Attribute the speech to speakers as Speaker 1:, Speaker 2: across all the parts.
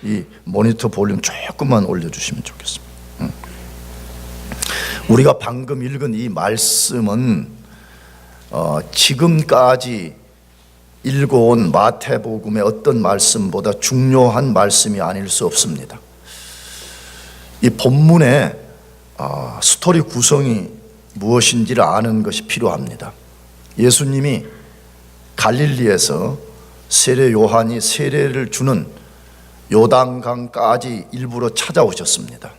Speaker 1: 이 모니터 볼륨 조금만 올려주시면 좋겠습니다. 우리가 방금 읽은 이 말씀은 지금까지 읽어온 마태복음의 어떤 말씀보다 중요한 말씀이 아닐 수 없습니다. 이 본문의 스토리 구성이 무엇인지를 아는 것이 필요합니다. 예수님이 갈릴리에서 세례 요한이 세례를 주는 요단강까지 일부러 찾아오셨습니다.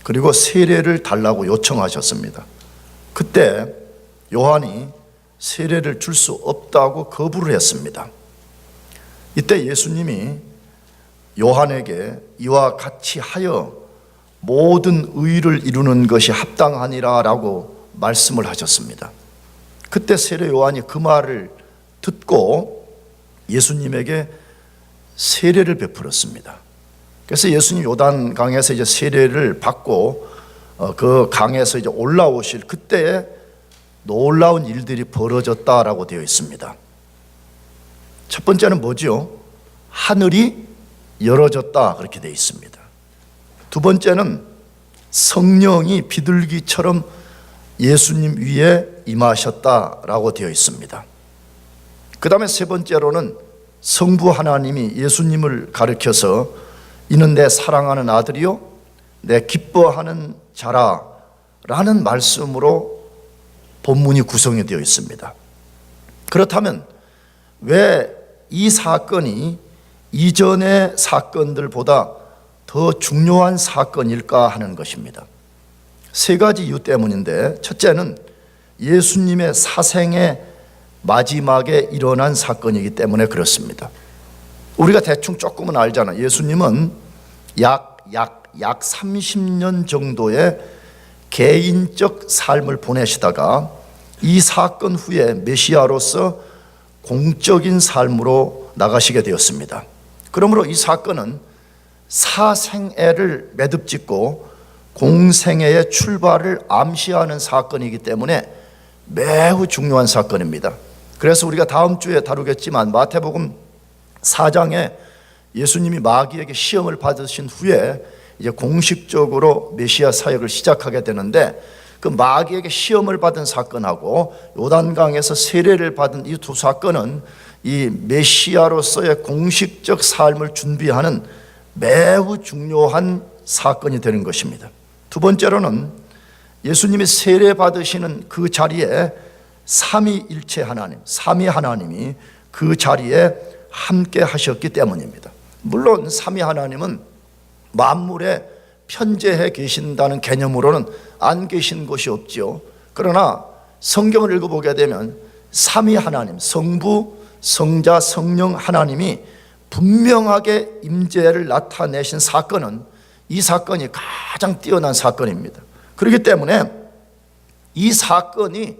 Speaker 1: 그리고 세례를 달라고 요청하셨습니다. 그때 요한이 세례를 줄 수 없다고 거부를 했습니다. 이때 예수님이 요한에게 이와 같이 하여 모든 의를 이루는 것이 합당하니라 라고 말씀을 하셨습니다. 그때 세례 요한이 그 말을 듣고 예수님에게 세례를 베풀었습니다. 그래서 예수님 요단강에서 이제 세례를 받고 그 강에서 이제 올라오실 그때에 놀라운 일들이 벌어졌다라고 되어 있습니다. 첫 번째는 뭐죠? 하늘이 열어졌다 그렇게 되어 있습니다. 두 번째는 성령이 비둘기처럼 예수님 위에 임하셨다라고 되어 있습니다. 그 다음에 세 번째로는 성부 하나님이 예수님을 가리켜서 이는 내 사랑하는 아들이요 내 기뻐하는 자라 라는 말씀으로 본문이 구성이 되어 있습니다. 그렇다면 왜 이 사건이 이전의 사건들보다 더 중요한 사건일까 하는 것입니다. 세 가지 이유 때문인데, 첫째는 예수님의 사생의 마지막에 일어난 사건이기 때문에 그렇습니다. 우리가 대충 조금은 알잖아요. 예수님은 약 30년 정도의 개인적 삶을 보내시다가 이 사건 후에 메시아로서 공적인 삶으로 나가시게 되었습니다. 그러므로 이 사건은 사생애를 매듭짓고 공생애의 출발을 암시하는 사건이기 때문에 매우 중요한 사건입니다. 그래서 우리가 다음 주에 다루겠지만 마태복음 4장에 예수님이 마귀에게 시험을 받으신 후에 이제 공식적으로 메시아 사역을 시작하게 되는데, 그 마귀에게 시험을 받은 사건하고 요단강에서 세례를 받은 이 두 사건은 이 메시아로서의 공식적 삶을 준비하는 매우 중요한 사건이 되는 것입니다. 두 번째로는 예수님이 세례 받으시는 그 자리에 삼위일체 하나님, 삼위 하나님이 그 자리에 함께 하셨기 때문입니다. 물론 삼위 하나님은 만물에 편재해 계신다는 개념으로는 안 계신 곳이 없지요. 그러나 성경을 읽어보게 되면 삼위 하나님, 성부, 성자, 성령 하나님이 분명하게 임재를 나타내신 사건은 이 사건이 가장 뛰어난 사건입니다. 그렇기 때문에 이 사건이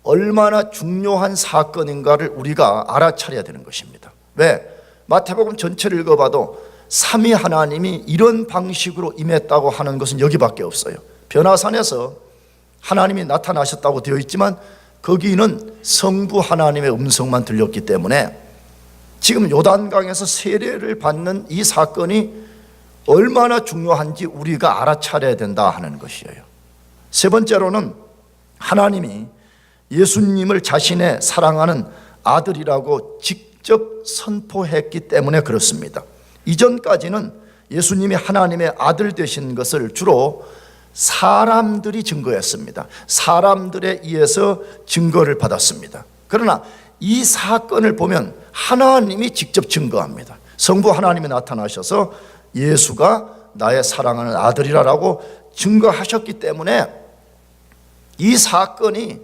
Speaker 1: 얼마나 중요한 사건인가를 우리가 알아차려야 되는 것입니다. 왜? 마태복음 전체를 읽어봐도 삼위 하나님이 이런 방식으로 임했다고 하는 것은 여기밖에 없어요. 변화산에서 하나님이 나타나셨다고 되어 있지만 거기는 성부 하나님의 음성만 들렸기 때문에 지금 요단강에서 세례를 받는 이 사건이 얼마나 중요한지 우리가 알아차려야 된다 하는 것이에요. 세 번째로는 하나님이 예수님을 자신의 사랑하는 아들이라고 직접 선포했기 때문에 그렇습니다. 이전까지는 예수님이 하나님의 아들 되신 것을 주로 사람들이 증거했습니다. 사람들에 의해서 증거를 받았습니다. 그러나 이 사건을 보면 하나님이 직접 증거합니다. 성부 하나님이 나타나셔서 예수가 나의 사랑하는 아들이라고 증거하셨기 때문에 이 사건이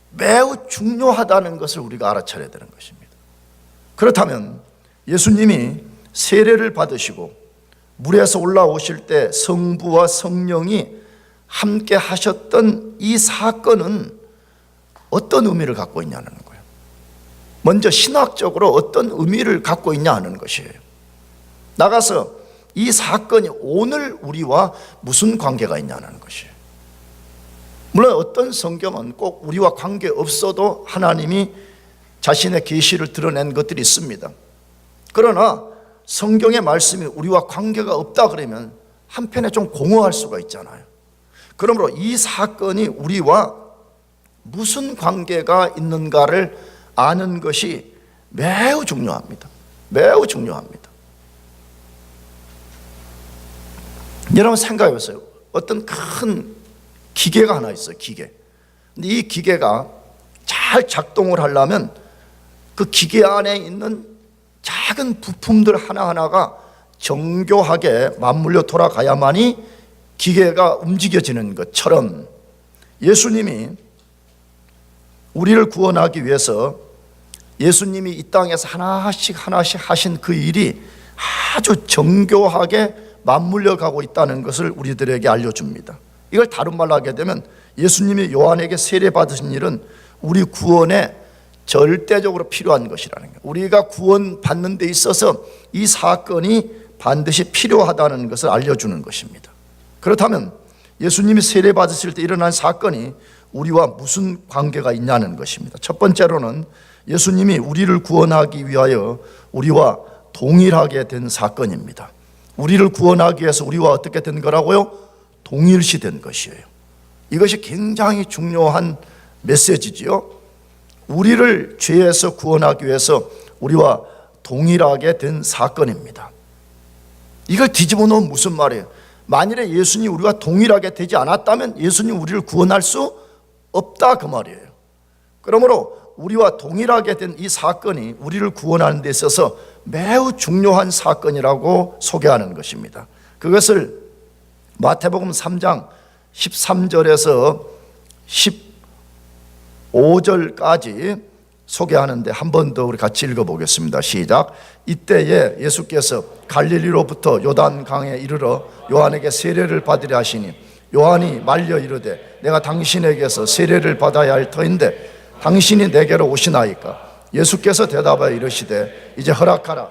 Speaker 1: 매우 중요하다는 것을 우리가 알아차려야 되는 것입니다. 그렇다면 예수님이 세례를 받으시고 물에서 올라오실 때 성부와 성령이 함께 하셨던 이 사건은 어떤 의미를 갖고 있냐는 거예요. 먼저 신학적으로 어떤 의미를 갖고 있냐 하는 것이에요. 나가서 이 사건이 오늘 우리와 무슨 관계가 있냐는 것이에요. 물론 어떤 성경은 꼭 우리와 관계 없어도 하나님이 자신의 계시를 드러낸 것들이 있습니다. 그러나 성경의 말씀이 우리와 관계가 없다 그러면 한편에 좀 공허할 수가 있잖아요. 그러므로 이 사건이 우리와 무슨 관계가 있는가를 아는 것이 매우 중요합니다. 매우 중요합니다. 여러분 생각해 보세요. 어떤 큰 기계가 하나 있어요. 기계. 근데 이 기계가 잘 작동을 하려면 그 기계 안에 있는 작은 부품들 하나하나가 정교하게 맞물려 돌아가야만이 기계가 움직여지는 것처럼 예수님이 우리를 구원하기 위해서 예수님이 이 땅에서 하나씩 하신 그 일이 아주 정교하게 맞물려 가고 있다는 것을 우리들에게 알려줍니다. 이걸 다른 말로 하게 되면 예수님이 요한에게 세례받으신 일은 우리 구원에 절대적으로 필요한 것이라는 거예요. 우리가 구원받는 데 있어서 이 사건이 반드시 필요하다는 것을 알려주는 것입니다. 그렇다면 예수님이 세례받으실 때 일어난 사건이 우리와 무슨 관계가 있냐는 것입니다. 첫 번째로는 예수님이 우리를 구원하기 위하여 우리와 동일하게 된 사건입니다. 우리를 구원하기 위해서 우리와 어떻게 된 거라고요? 동일시 된 것이에요. 이것이 굉장히 중요한 메시지지요. 우리를 죄에서 구원하기 위해서 우리와 동일하게 된 사건입니다. 이걸 뒤집어 놓으면 무슨 말이에요? 만일에 예수님 우리가 동일하게 되지 않았다면 예수님 우리를 구원할 수 없다 그 말이에요. 그러므로 우리와 동일하게 된 이 사건이 우리를 구원하는 데 있어서 매우 중요한 사건이라고 소개하는 것입니다. 그것을 마태복음 3장 13절에서 15절까지 소개하는데 한 번 더 우리 같이 읽어보겠습니다. 시작. 이때에 예수께서 갈릴리로부터 요단강에 이르러 요한에게 세례를 받으려 하시니 요한이 말려 이르되 내가 당신에게서 세례를 받아야 할 터인데 당신이 내게로 오시나이까? 예수께서 대답하여 이르시되 이제 허락하라.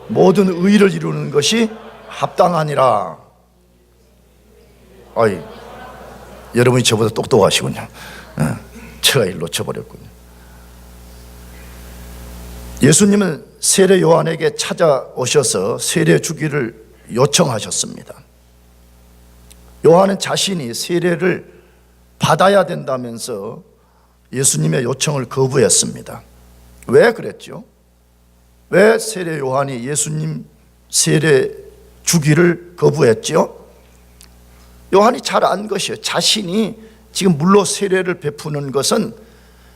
Speaker 1: 모든 의를 이루는 것이 합당하니라. 아이, 여러분이 저보다 똑똑하시군요. 제가 일 놓쳐버렸군요. 예수님은 세례 요한에게 찾아오셔서 세례 주기를 요청하셨습니다. 요한은 자신이 세례를 받아야 된다면서 예수님의 요청을 거부했습니다. 왜 그랬죠? 왜 세례 요한이 예수님 세례 주기를 거부했죠? 요한이 잘 안 것이에요. 자신이 지금 물로 세례를 베푸는 것은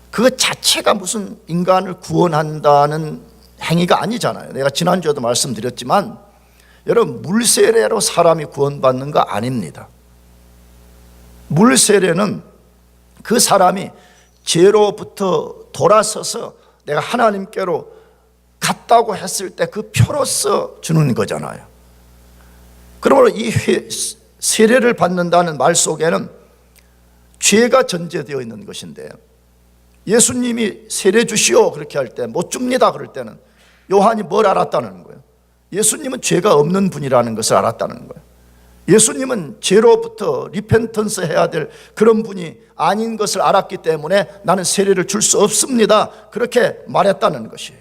Speaker 1: 그것 자체가 무슨 인간을 구원한다는 행위가 아니잖아요. 내가 지난주에도 말씀드렸지만 여러분, 물세례로 사람이 구원받는 거 아닙니다. 물세례는 그 사람이 죄로부터 돌아서서 내가 하나님께로 갔다고 했을 때 그 표로서 주는 거잖아요. 그러므로 이 세례를 받는다는 말 속에는 죄가 전제되어 있는 것인데 예수님이 세례 주시오 그렇게 할 때 못 줍니다 그럴 때는 요한이 뭘 알았다는 거예요? 예수님은 죄가 없는 분이라는 것을 알았다는 거예요. 예수님은 죄로부터 리펜턴스 해야 될 그런 분이 아닌 것을 알았기 때문에 나는 세례를 줄 수 없습니다 그렇게 말했다는 것이에요.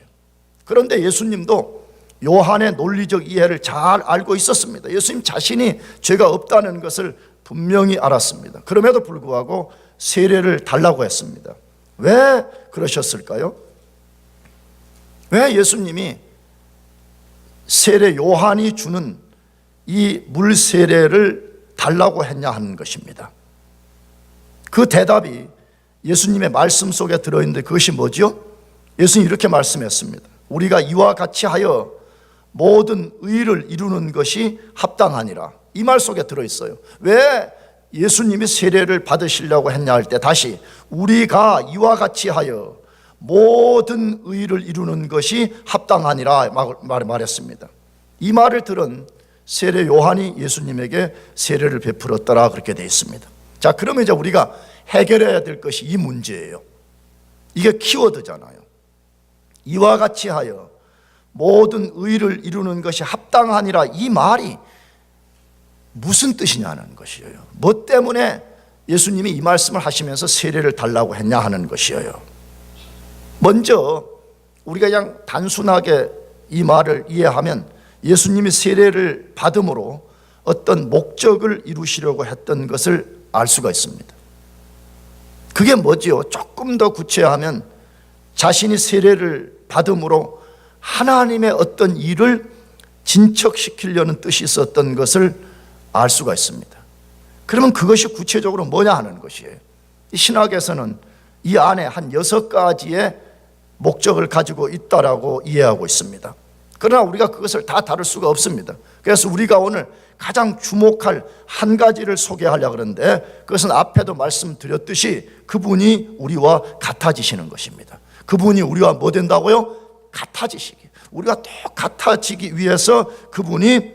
Speaker 1: 그런데 예수님도 요한의 논리적 이해를 잘 알고 있었습니다. 예수님 자신이 죄가 없다는 것을 분명히 알았습니다. 그럼에도 불구하고 세례를 달라고 했습니다. 왜 그러셨을까요? 왜 예수님이 세례 요한이 주는 이 물 세례를 달라고 했냐 하는 것입니다. 그 대답이 예수님의 말씀 속에 들어있는데 그것이 뭐죠? 예수님이 이렇게 말씀했습니다. 우리가 이와 같이 하여 모든 의를 이루는 것이 합당하니라. 이 말 속에 들어있어요. 왜 예수님이 세례를 받으시려고 했냐 할 때 다시 우리가 이와 같이 하여 모든 의를 이루는 것이 합당하니라 말했습니다. 이 말을 들은 세례 요한이 예수님에게 세례를 베풀었더라 그렇게 되어 있습니다. 자, 그러면 이제 우리가 해결해야 될 것이 이 문제예요. 이게 키워드잖아요. 이와 같이 하여 모든 의를 이루는 것이 합당하니라. 이 말이 무슨 뜻이냐는 것이에요. 뭐 때문에 예수님이 이 말씀을 하시면서 세례를 달라고 했냐 하는 것이에요. 먼저 우리가 그냥 단순하게 이 말을 이해하면 예수님이 세례를 받음으로 어떤 목적을 이루시려고 했던 것을 알 수가 있습니다. 그게 뭐지요? 조금 더 구체하면 자신이 세례를 받음으로 하나님의 어떤 일을 진척시키려는 뜻이 있었던 것을 알 수가 있습니다. 그러면 그것이 구체적으로 뭐냐 하는 것이에요. 이 신학에서는 이 안에 한 6가지의 목적을 가지고 있다라고 이해하고 있습니다. 그러나 우리가 그것을 다 다룰 수가 없습니다. 그래서 우리가 오늘 가장 주목할 한 가지를 소개하려고 하는데, 그것은 앞에도 말씀드렸듯이 그분이 우리와 같아지시는 것입니다. 그분이 우리와 뭐 된다고요? 같아지시기. 우리가 똑같아지기 위해서 그분이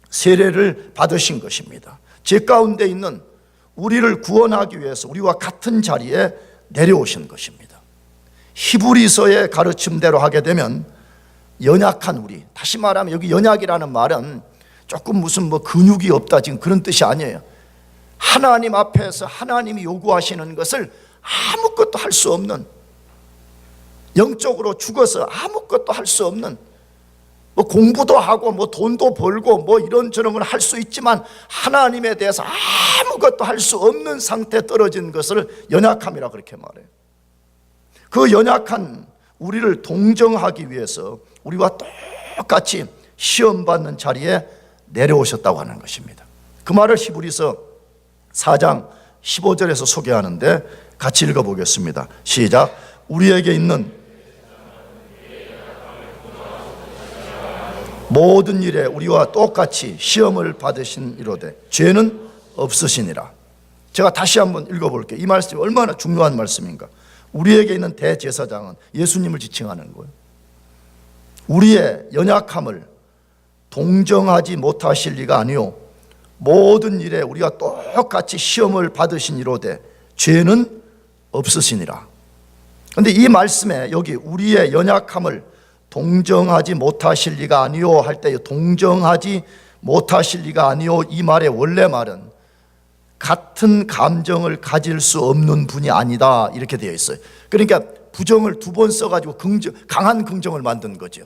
Speaker 1: 세례를 받으신 것입니다. 제 가운데 있는 우리를 구원하기 위해서 우리와 같은 자리에 내려오신 것입니다. 히브리서의 가르침대로 하게 되면 연약한 우리, 다시 말하면 여기 연약이라는 말은 조금 무슨 근육이 없다 지금 그런 뜻이 아니에요. 하나님 앞에서 하나님이 요구하시는 것을 아무것도 할 수 없는, 영적으로 죽어서 아무것도 할 수 없는, 공부도 하고 돈도 벌고 이런저런 걸 할 수 있지만 하나님에 대해서 아무것도 할 수 없는 상태에 떨어진 것을 연약함이라 그렇게 말해요. 그 연약한 우리를 동정하기 위해서 우리와 똑같이 시험받는 자리에 내려오셨다고 하는 것입니다. 그 말을 히브리서 4장 15절에서 소개하는데 같이 읽어보겠습니다. 시작. 우리에게 있는 모든 일에 우리와 똑같이 시험을 받으신 이로되 죄는 없으시니라. 제가 다시 한번 읽어볼게요. 이 말씀이 얼마나 중요한 말씀인가. 우리에게 있는 대제사장은 예수님을 지칭하는 거예요. 우리의 연약함을 동정하지 못하실 리가 아니요 모든 일에 우리가 똑같이 시험을 받으신 이로되 죄는 없으시니라. 그런데 이 말씀에 여기 우리의 연약함을 동정하지 못하실 리가 아니요 할 때 동정하지 못하실 리가 아니요, 이 말의 원래 말은 같은 감정을 가질 수 없는 분이 아니다 이렇게 되어 있어요. 그러니까 부정을 2번 써가지고 강한 긍정을 만든 거죠.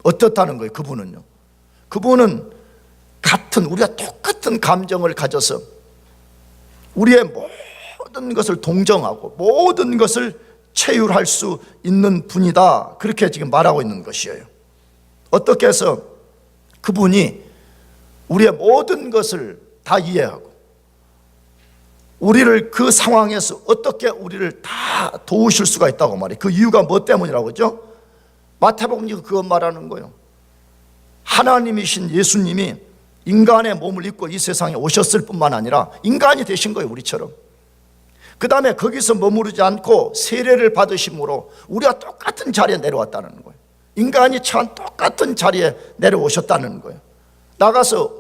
Speaker 1: 어떻다는 거예요? 그분은 우리가 똑같은 감정을 가져서 우리의 모든 것을 동정하고 모든 것을 체휼할 수 있는 분이다, 그렇게 지금 말하고 있는 것이에요. 어떻게 해서 그분이 우리의 모든 것을 다 이해하고 우리를 그 상황에서 어떻게 우리를 다 도우실 수가 있다고 말해요. 그 이유가 뭐 때문이라고 그러죠? 마태복음이 그거 말하는 거예요. 하나님이신 예수님이 인간의 몸을 입고 이 세상에 오셨을 뿐만 아니라 인간이 되신 거예요, 우리처럼. 그 다음에 거기서 머무르지 않고 세례를 받으심으로 우리가 똑같은 자리에 내려왔다는 거예요. 인간이 처한 똑같은 자리에 내려오셨다는 거예요. 나가서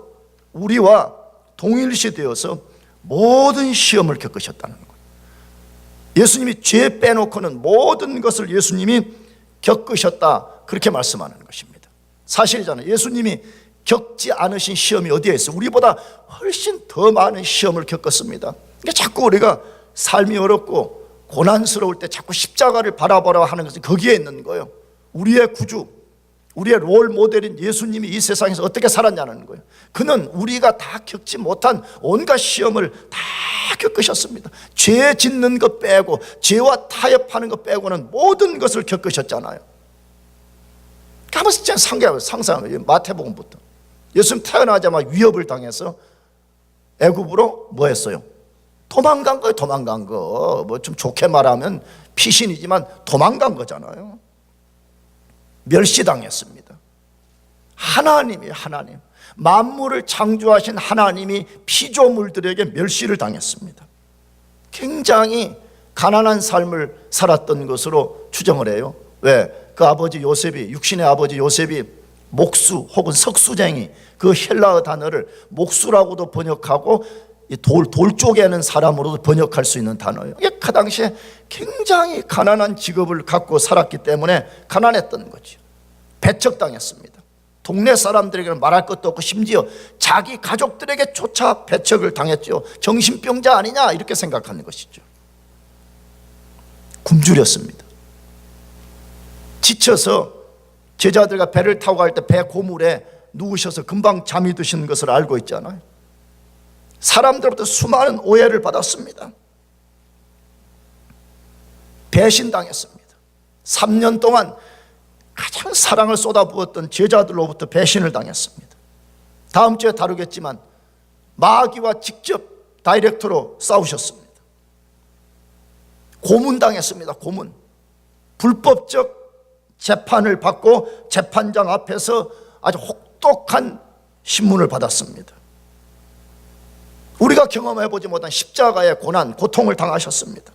Speaker 1: 우리와 동일시 되어서 모든 시험을 겪으셨다는 거예요. 예수님이 죄 빼놓고는 모든 것을 예수님이 겪으셨다, 그렇게 말씀하는 것입니다. 사실이잖아요. 예수님이 겪지 않으신 시험이 어디에 있어요? 우리보다 훨씬 더 많은 시험을 겪었습니다. 그러니까 자꾸 우리가 삶이 어렵고 고난스러울 때 자꾸 십자가를 바라보라 하는 것은 거기에 있는 거예요. 우리의 구주, 우리의 롤 모델인 예수님이 이 세상에서 어떻게 살았냐는 거예요. 그는 우리가 다 겪지 못한 온갖 시험을 다 겪으셨습니다. 죄 짓는 것 빼고 죄와 타협하는 것 빼고는 모든 것을 겪으셨잖아요. 한번 진짜 상상해요. 마태복음부터 예수님 태어나자마자 위협을 당해서 애굽으로 뭐 했어요? 도망간 거예요. 도망간 거. 뭐 좀 좋게 말하면 피신이지만 도망간 거잖아요. 멸시당했습니다. 하나님 만물을 창조하신 하나님이 피조물들에게 멸시를 당했습니다. 굉장히 가난한 삶을 살았던 것으로 추정을 해요. 왜? 그 아버지 요셉이, 육신의 아버지 요셉이 목수 혹은 석수쟁이, 그 헬라어 단어를 목수라고도 번역하고 돌 쪼개는 사람으로도 번역할 수 있는 단어예요. 이게 그 당시에 굉장히 가난한 직업을 갖고 살았기 때문에 가난했던 거죠. 배척당했습니다. 동네 사람들에게는 말할 것도 없고 심지어 자기 가족들에게조차 배척을 당했죠. 정신병자 아니냐 이렇게 생각하는 것이죠. 굶주렸습니다. 지쳐서 제자들과 배를 타고 갈 때 배 고물에 누우셔서 금방 잠이 드신 것을 알고 있잖아요. 사람들로부터 수많은 오해를 받았습니다. 배신당했습니다. 3년 동안 가장 사랑을 쏟아부었던 제자들로부터 배신을 당했습니다. 다음 주에 다루겠지만 마귀와 직접 다이렉트로 싸우셨습니다. 고문당했습니다. 고문. 불법적 재판을 받고 재판장 앞에서 아주 혹독한 신문을 받았습니다. 우리가 경험해보지 못한 십자가의 고난, 고통을 당하셨습니다.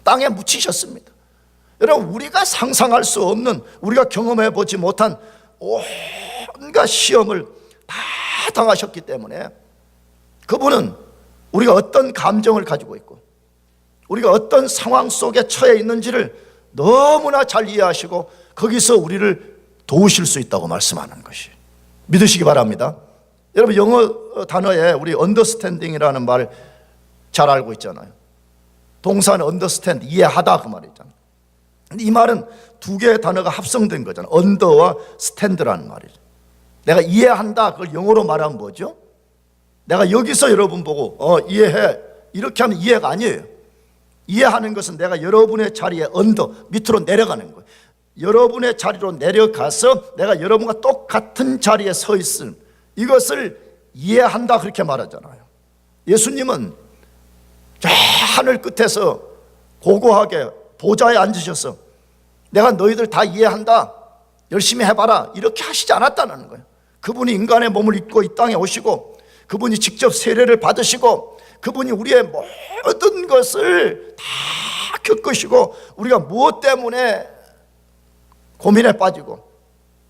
Speaker 1: 땅에 묻히셨습니다. 여러분, 우리가 상상할 수 없는, 우리가 경험해보지 못한 온갖 시험을 다 당하셨기 때문에 그분은 우리가 어떤 감정을 가지고 있고 우리가 어떤 상황 속에 처해 있는지를 너무나 잘 이해하시고 거기서 우리를 도우실 수 있다고 말씀하는 것이 믿으시기 바랍니다. 여러분, 영어 단어에 우리 understanding이라는 말 잘 알고 있잖아요. 동사는 understand, 이해하다, 그 말이잖아요. 근데 이 말은 두 개의 단어가 합성된 거잖아요. under와 stand라는 말이죠. 내가 이해한다, 그걸 영어로 말하면 뭐죠? 내가 여기서 여러분 보고 이해해, 이렇게 하면 이해가 아니에요. 이해하는 것은 내가 여러분의 자리에 under, 밑으로 내려가는 거예요. 여러분의 자리로 내려가서 내가 여러분과 똑같은 자리에 서 있음, 이것을 이해한다, 그렇게 말하잖아요. 예수님은 저 하늘 끝에서 고고하게 보좌에 앉으셔서 내가 너희들 다 이해한다, 열심히 해봐라, 이렇게 하시지 않았다는 거예요. 그분이 인간의 몸을 입고 이 땅에 오시고 그분이 직접 세례를 받으시고 그분이 우리의 모든 것을 다 겪으시고 우리가 무엇 때문에 고민에 빠지고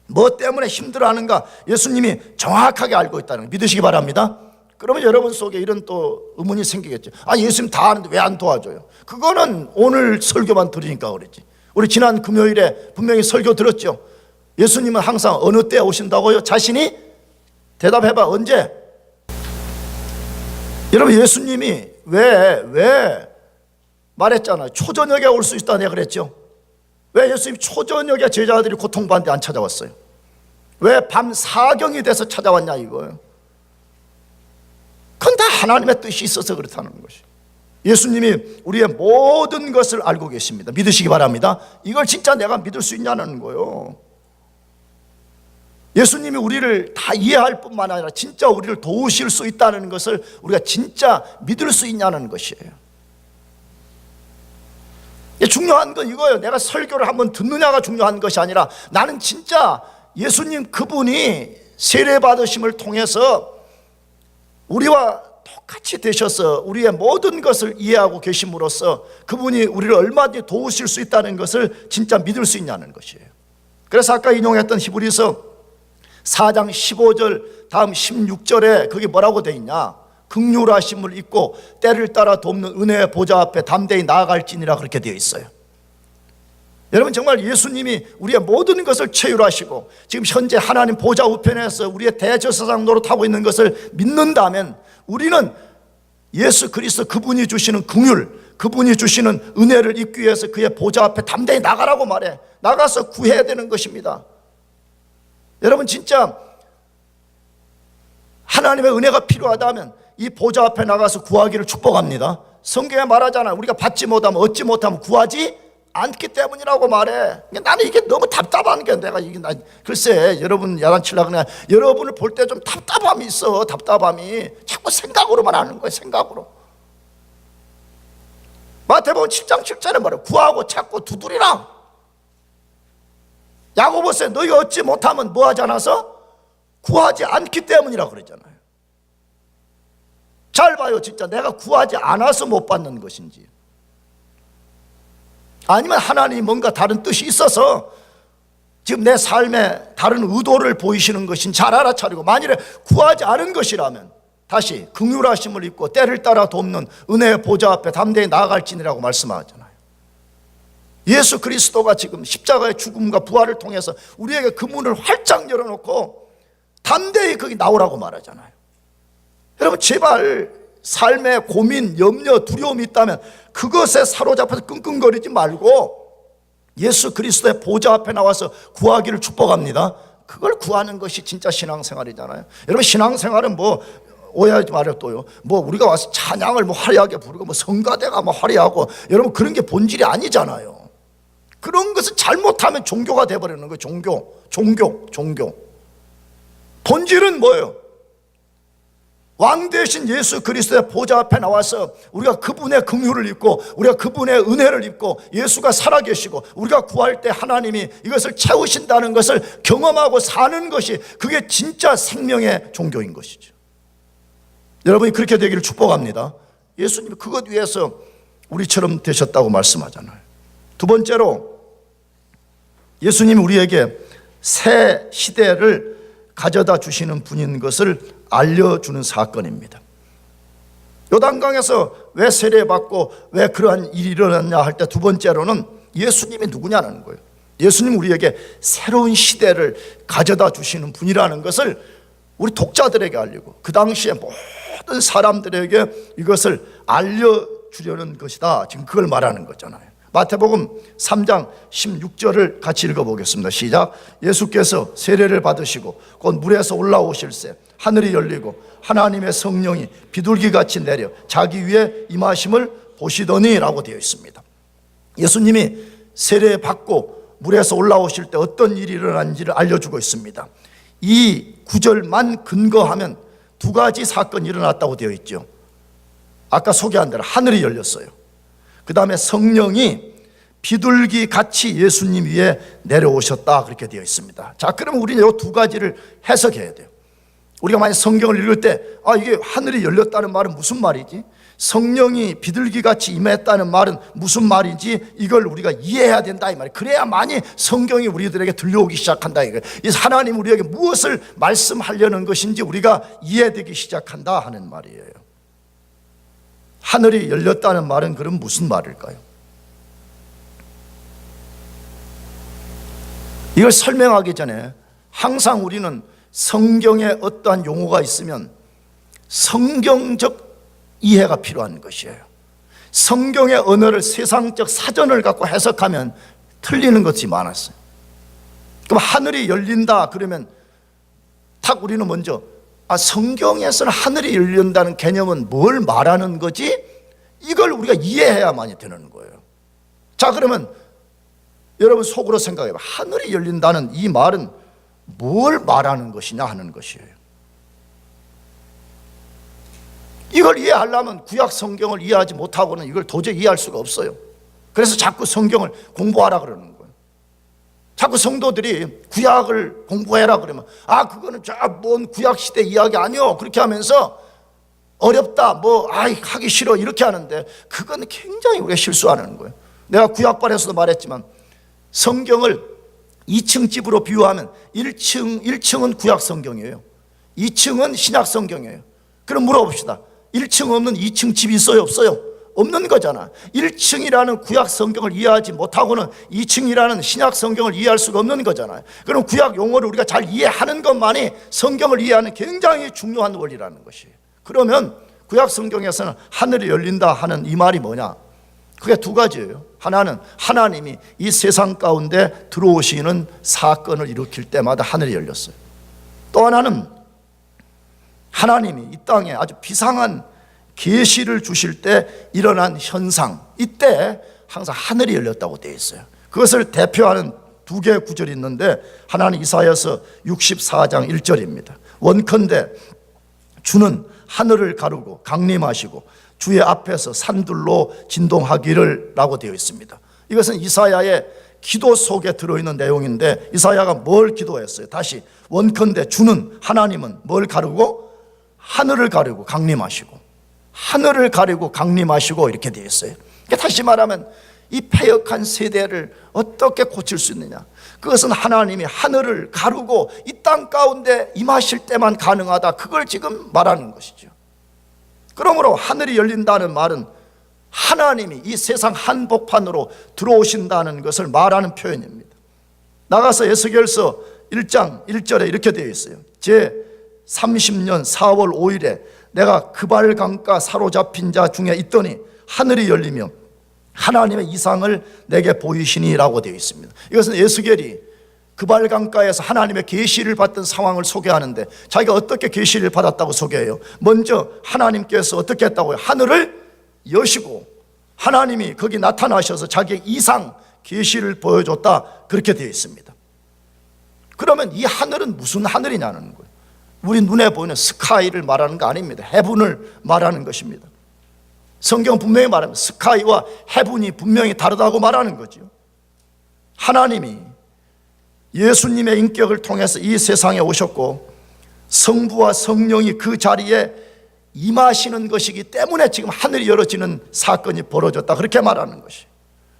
Speaker 1: 무엇 때문에 힘들어하는가 예수님이 정확하게 알고 있다는 걸 믿으시기 바랍니다. 그러면 여러분 속에 이런 또 의문이 생기겠죠. 예수님 다 아는데 왜 안 도와줘요? 그거는 오늘 설교만 들으니까 그러지. 우리 지난 금요일에 분명히 설교 들었죠. 예수님은 항상 어느 때 오신다고요? 자신이 대답해봐. 언제? 여러분, 예수님이 왜 말했잖아요. 초저녁에 올 수 있다 내가 그랬죠. 왜 예수님이 초저녁에 제자들이 고통받는데 안 찾아왔어요? 왜 밤 사경이 돼서 찾아왔냐 이거예요. 그건 다 하나님의 뜻이 있어서 그렇다는 것이. 예수님이 우리의 모든 것을 알고 계십니다. 믿으시기 바랍니다. 이걸 진짜 내가 믿을 수 있냐는 거예요. 예수님이 우리를 다 이해할 뿐만 아니라 진짜 우리를 도우실 수 있다는 것을 우리가 진짜 믿을 수 있냐는 것이에요. 중요한 건 이거예요. 내가 설교를 한번 듣느냐가 중요한 것이 아니라 나는 진짜 예수님 그분이 세례받으심을 통해서 우리와 똑같이 되셔서 우리의 모든 것을 이해하고 계심으로써 그분이 우리를 얼마든지 도우실 수 있다는 것을 진짜 믿을 수 있냐는 것이에요. 그래서 아까 인용했던 히브리서 4장 15절 다음 16절에 그게 뭐라고 돼 있냐? 긍휼하심을 입고 때를 따라 돕는 은혜의 보좌 앞에 담대히 나아갈지니라 그렇게 되어 있어요. 여러분, 정말 예수님이 우리의 모든 것을 체휼하시고 지금 현재 하나님 보좌 우편에서 우리의 대제사장 노릇하고 있는 것을 믿는다면 우리는 예수 그리스도 그분이 주시는 긍휼, 그분이 주시는 은혜를 입기 위해서 그의 보좌 앞에 담대히 나가라고 말해. 나가서 구해야 되는 것입니다. 여러분, 진짜 하나님의 은혜가 필요하다면 이 보좌 앞에 나가서 구하기를 축복합니다. 성경에 말하잖아요. 우리가 받지 못하면 얻지 못하면 구하지 않기 때문이라고 말해. 나는 이게 너무 답답한 게 내가 글쎄 여러분 야단치려고 그냥 여러분을 볼 때 좀 답답함이 있어. 답답함이 자꾸 생각으로만 하는 거예요. 생각으로. 마태복음 7장 7절에 말해. 구하고 찾고 두드리라. 야고보서에 너희가 얻지 못하면 뭐하지 않아서? 구하지 않기 때문이라고 그러잖아요. 잘 봐요. 진짜 내가 구하지 않아서 못 받는 것인지 아니면 하나님이 뭔가 다른 뜻이 있어서 지금 내 삶에 다른 의도를 보이시는 것인지 잘 알아차리고, 만일에 구하지 않은 것이라면 다시 긍휼하심을 입고 때를 따라 돕는 은혜의 보좌 앞에 담대히 나아갈지니라고 말씀하잖아요. 예수 그리스도가 지금 십자가의 죽음과 부활을 통해서 우리에게 그 문을 활짝 열어놓고 담대히 거기 나오라고 말하잖아요. 여러분, 제발 삶에 고민, 염려, 두려움이 있다면 그것에 사로잡혀서 끙끙거리지 말고 예수 그리스도의 보좌 앞에 나와서 구하기를 축복합니다. 그걸 구하는 것이 진짜 신앙생활이잖아요. 여러분, 신앙생활은 뭐 오해하지 말아도요, 뭐 우리가 와서 찬양을 뭐 화려하게 부르고 뭐 성가대가 뭐 화려하고, 여러분 그런 게 본질이 아니잖아요. 그런 것을 잘못하면 종교가 돼버리는 거예요. 종교. 본질은 뭐예요? 왕 대신 예수 그리스도의 보좌 앞에 나와서 우리가 그분의 긍휼을 입고, 우리가 그분의 은혜를 입고, 예수가 살아계시고 우리가 구할 때 하나님이 이것을 채우신다는 것을 경험하고 사는 것이, 그게 진짜 생명의 종교인 것이죠. 여러분이 그렇게 되기를 축복합니다. 예수님이 그것 위해서 우리처럼 되셨다고 말씀하잖아요. 두 번째로, 예수님이 우리에게 새 시대를 가져다 주시는 분인 것을 알려주는 사건입니다. 요단강에서 왜 세례받고 왜 그러한 일이 일어났냐 할 때 두 번째로는 예수님이 누구냐는 거예요. 예수님 우리에게 새로운 시대를 가져다 주시는 분이라는 것을 우리 독자들에게 알리고, 그 당시에 모든 사람들에게 이것을 알려주려는 것이다. 지금 그걸 말하는 거잖아요. 마태복음 3장 16절을 같이 읽어보겠습니다. 시작. 예수께서 세례를 받으시고 곧 물에서 올라오실새 하늘이 열리고 하나님의 성령이 비둘기같이 내려 자기 위에 임하심을 보시더니 라고 되어 있습니다. 예수님이 세례 받고 물에서 올라오실 때 어떤 일이 일어난지를 알려주고 있습니다. 이 구절만 근거하면 두 가지 사건이 일어났다고 되어 있죠. 아까 소개한 대로 하늘이 열렸어요. 그 다음에 성령이 비둘기 같이 예수님 위에 내려오셨다, 그렇게 되어 있습니다. 자, 그러면 우리는 이 두 가지를 해석해야 돼요. 우리가 만약 성경을 읽을 때, 이게 하늘이 열렸다는 말은 무슨 말이지? 성령이 비둘기 같이 임했다는 말은 무슨 말인지, 이걸 우리가 이해해야 된다 이 말이에요. 그래야만이 성경이 우리들에게 들려오기 시작한다 이거예요. 하나님 우리에게 무엇을 말씀하려는 것인지 우리가 이해되기 시작한다 하는 말이에요. 하늘이 열렸다는 말은 그럼 무슨 말일까요? 이걸 설명하기 전에 항상 우리는 성경에 어떠한 용어가 있으면 성경적 이해가 필요한 것이에요. 성경의 언어를 세상적 사전을 갖고 해석하면 틀리는 것이 많았어요. 그럼 하늘이 열린다 그러면 딱 우리는 먼저, 성경에서는 하늘이 열린다는 개념은 뭘 말하는 거지? 이걸 우리가 이해해야만이 되는 거예요. 자, 그러면 여러분 속으로 생각해봐. 하늘이 열린다는 이 말은 뭘 말하는 것이냐 하는 것이에요. 이걸 이해하려면 구약 성경을 이해하지 못하고는 이걸 도저히 이해할 수가 없어요. 그래서 자꾸 성경을 공부하라 그러는 거예요. 자꾸 성도들이 구약을 공부해라 그러면, 그거는 뭔 구약 시대 이야기 아니요, 그렇게 하면서 어렵다, 하기 싫어 이렇게 하는데, 그건 굉장히 우리가 실수하는 거예요. 내가 구약반에서도 말했지만 성경을 2층 집으로 비유하면 1층은 구약 성경이에요. 2층은 신약 성경이에요. 그럼 물어봅시다. 1층 없는 2층 집이 있어요, 없어요? 없는 거잖아. 1층이라는 구약 성경을 이해하지 못하고는 2층이라는 신약 성경을 이해할 수가 없는 거잖아요. 그럼 구약 용어를 우리가 잘 이해하는 것만이 성경을 이해하는 굉장히 중요한 원리라는 것이에요. 그러면 구약 성경에서는 하늘이 열린다 하는 이 말이 뭐냐? 그게 두 가지예요. 하나는 하나님이 이 세상 가운데 들어오시는 사건을 일으킬 때마다 하늘이 열렸어요. 또 하나는 하나님이 이 땅에 아주 비상한 계시를 주실 때 일어난 현상, 이때 항상 하늘이 열렸다고 되어 있어요. 그것을 대표하는 두 개의 구절이 있는데, 하나는 이사야서 64장 1절입니다. 원컨대 주는 하늘을 가르고 강림하시고 주의 앞에서 산들로 진동하기를 라고 되어 있습니다. 이것은 이사야의 기도 속에 들어있는 내용인데, 이사야가 뭘 기도했어요? 다시, 원컨대 주는, 하나님은 뭘 가르고? 하늘을 가르고 강림하시고, 하늘을 가리고 강림하시고 이렇게 되어 있어요. 그러니까 다시 말하면 이 패역한 세대를 어떻게 고칠 수 있느냐? 그것은 하나님이 하늘을 가르고 이 땅 가운데 임하실 때만 가능하다, 그걸 지금 말하는 것이죠. 그러므로 하늘이 열린다는 말은 하나님이 이 세상 한복판으로 들어오신다는 것을 말하는 표현입니다. 나가서 에스겔서 1장 1절에 이렇게 되어 있어요. 제 30년 4월 5일에 내가 그발 강가 사로잡힌 자 중에 있더니 하늘이 열리며 하나님의 이상을 내게 보이시니라고 되어 있습니다. 이것은 에스겔이 그발강가에서 하나님의 계시를 받던 상황을 소개하는데 자기가 어떻게 계시를 받았다고 소개해요. 먼저 하나님께서 어떻게 했다고요? 하늘을 여시고 하나님이 거기 나타나셔서 자기의 이상 계시를 보여줬다, 그렇게 되어 있습니다. 그러면 이 하늘은 무슨 하늘이냐는 거예요. 우리 눈에 보이는 스카이를 말하는 거 아닙니다. 헤븐을 말하는 것입니다. 성경 분명히 말합니다. 스카이와 헤븐이 분명히 다르다고 말하는 거죠. 하나님이 예수님의 인격을 통해서 이 세상에 오셨고 성부와 성령이 그 자리에 임하시는 것이기 때문에 지금 하늘이 열어지는 사건이 벌어졌다, 그렇게 말하는 것이.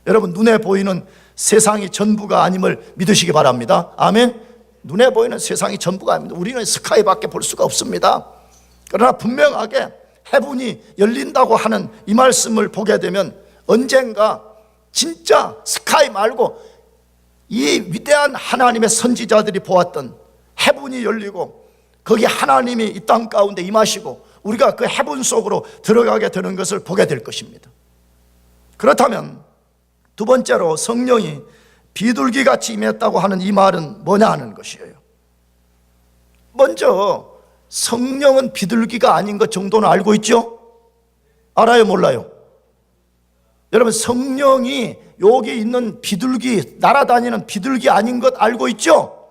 Speaker 1: 여러분, 눈에 보이는 세상이 전부가 아님을 믿으시기 바랍니다. 아멘. 눈에 보이는 세상이 전부가 아닙니다. 우리는 스카이밖에 볼 수가 없습니다. 그러나 분명하게 헤븐이 열린다고 하는 이 말씀을 보게 되면 언젠가 진짜 스카이 말고 이 위대한 하나님의 선지자들이 보았던 헤븐이 열리고 거기 하나님이 이 땅 가운데 임하시고 우리가 그 헤븐 속으로 들어가게 되는 것을 보게 될 것입니다. 그렇다면 두 번째로 성령이 비둘기같이 임했다고 하는 이 말은 뭐냐 하는 것이에요. 먼저 성령은 비둘기가 아닌 것 정도는 알고 있죠? 알아요, 몰라요? 여러분, 성령이 여기 있는 비둘기, 날아다니는 비둘기 아닌 것 알고 있죠?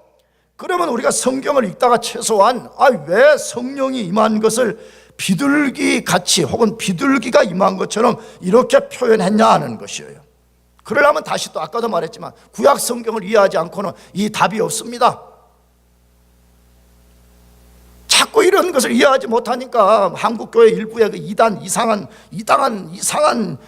Speaker 1: 그러면 우리가 성경을 읽다가 최소한 왜 성령이 임한 것을 비둘기 같이 혹은 비둘기가 임한 것처럼 이렇게 표현했냐 하는 것이에요. 그러려면 다시 또 아까도 말했지만 구약 성경을 이해하지 않고는 이 답이 없습니다. 자꾸 이런 것을 이해하지 못하니까 한국교회 일부의 그 이상한 이단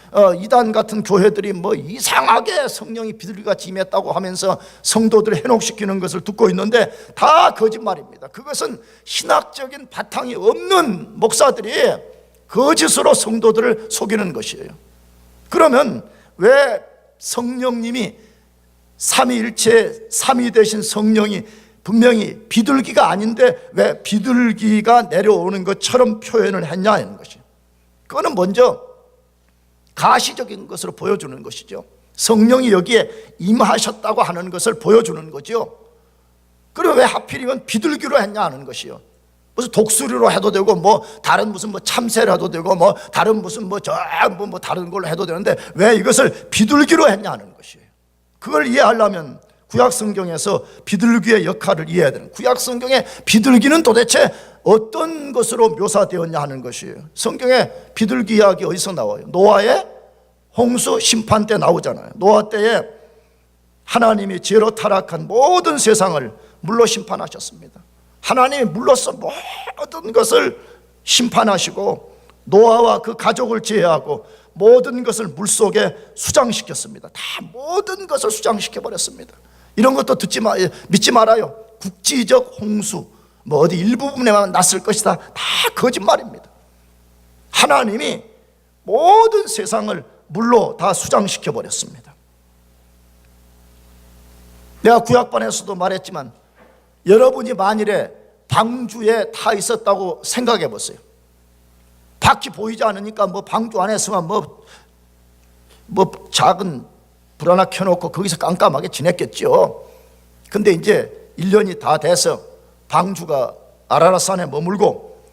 Speaker 1: 같은 교회들이 뭐 이상하게 성령이 비둘기같이 임했다고 하면서 성도들을 현혹시키는 것을 듣고 있는데 다 거짓말입니다. 그것은 신학적인 바탕이 없는 목사들이 거짓으로 성도들을 속이는 것이에요. 그러면 왜 성령님이 삼위일체 삼위 되신 성령이 분명히 비둘기가 아닌데 왜 비둘기가 내려오는 것처럼 표현을 했냐는 것이, 그거는 먼저 가시적인 것으로 보여주는 것이죠. 성령이 여기에 임하셨다고 하는 것을 보여주는 거죠. 그럼 왜 하필이면 비둘기로 했냐 하는 것이요. 무슨 독수리로 해도 되고 뭐 다른 무슨 뭐 참새를 해도 되고 뭐 다른 무슨 뭐 다른 걸로 해도 되는데 왜 이것을 비둘기로 했냐 하는 것이에요. 그걸 이해하려면 구약 성경에서 비둘기의 역할을 이해해야 되는, 구약 성경의 비둘기는 도대체 어떤 것으로 묘사되었냐 하는 것이에요. 성경에 비둘기 이야기 어디서 나와요? 노아의 홍수 심판 때 나오잖아요. 노아 때에 하나님이 죄로 타락한 모든 세상을 물로 심판하셨습니다. 하나님이 물로써 모든 것을 심판하시고 노아와 그 가족을 제외하고 모든 것을 물속에 수장시켰습니다. 다 모든 것을 수장시켜버렸습니다. 이런 것도 믿지 말아요. 국지적 홍수 뭐 어디 일부분에만 났을 것이다, 다 거짓말입니다. 하나님이 모든 세상을 물로 다 수장시켜버렸습니다. 내가 구약반에서도 말했지만 여러분이 만일에 방주에 타 있었다고 생각해 보세요. 밖이 보이지 않으니까 뭐 방주 안에서만 뭐 작은 불 하나 켜놓고 거기서 깜깜하게 지냈겠죠. 근데 이제 1년이 다 돼서 방주가 아라랏산에 머물고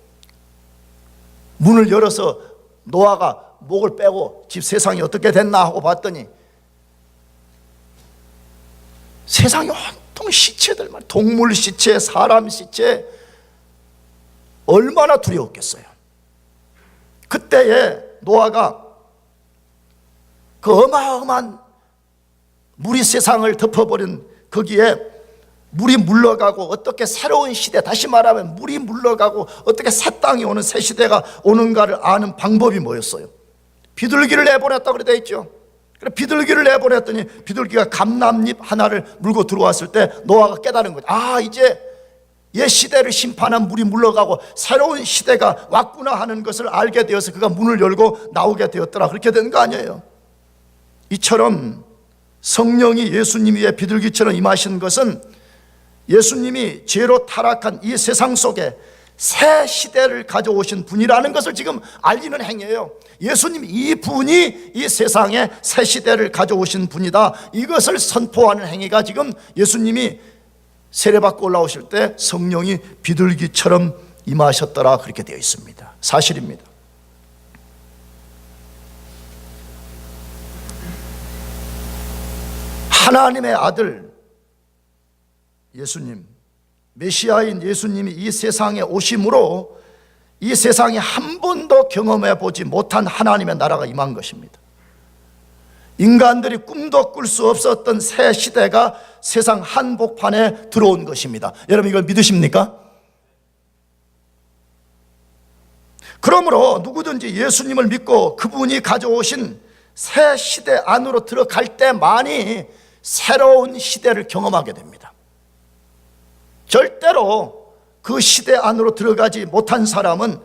Speaker 1: 문을 열어서 노아가 목을 빼고 집 세상이 어떻게 됐나 하고 봤더니 세상에 온통 시체들, 동물 시체, 사람 시체, 얼마나 두려웠겠어요. 그때에 노아가 그 어마어마한 물이 세상을 덮어버린 거기에 물이 물러가고 어떻게 새로운 시대, 다시 말하면 물이 물러가고 어떻게 새 땅이 오는, 새 시대가 오는가를 아는 방법이 뭐였어요? 비둘기를 내보냈다고 그래 돼 있죠. 그래 비둘기를 내보냈더니 비둘기가 감람잎 하나를 물고 들어왔을 때 노아가 깨달은 거죠. 이제 옛 시대를 심판한 물이 물러가고 새로운 시대가 왔구나 하는 것을 알게 되어서 그가 문을 열고 나오게 되었더라, 그렇게 된 거 아니에요. 이처럼 성령이 예수님 위에 비둘기처럼 임하신 것은 예수님이 죄로 타락한 이 세상 속에 새 시대를 가져오신 분이라는 것을 지금 알리는 행위예요. 예수님 이분이 이 세상에 새 시대를 가져오신 분이다, 이것을 선포하는 행위가 지금 예수님이 세례받고 올라오실 때 성령이 비둘기처럼 임하셨더라, 그렇게 되어 있습니다. 사실입니다. 하나님의 아들 예수님, 메시아인 예수님이 이 세상에 오심으로 이 세상에 한 번도 경험해 보지 못한 하나님의 나라가 임한 것입니다. 인간들이 꿈도 꿀 수 없었던 새 시대가 세상 한복판에 들어온 것입니다. 여러분, 이걸 믿으십니까? 그러므로 누구든지 예수님을 믿고 그분이 가져오신 새 시대 안으로 들어갈 때만이 새로운 시대를 경험하게 됩니다. 절대로 그 시대 안으로 들어가지 못한 사람은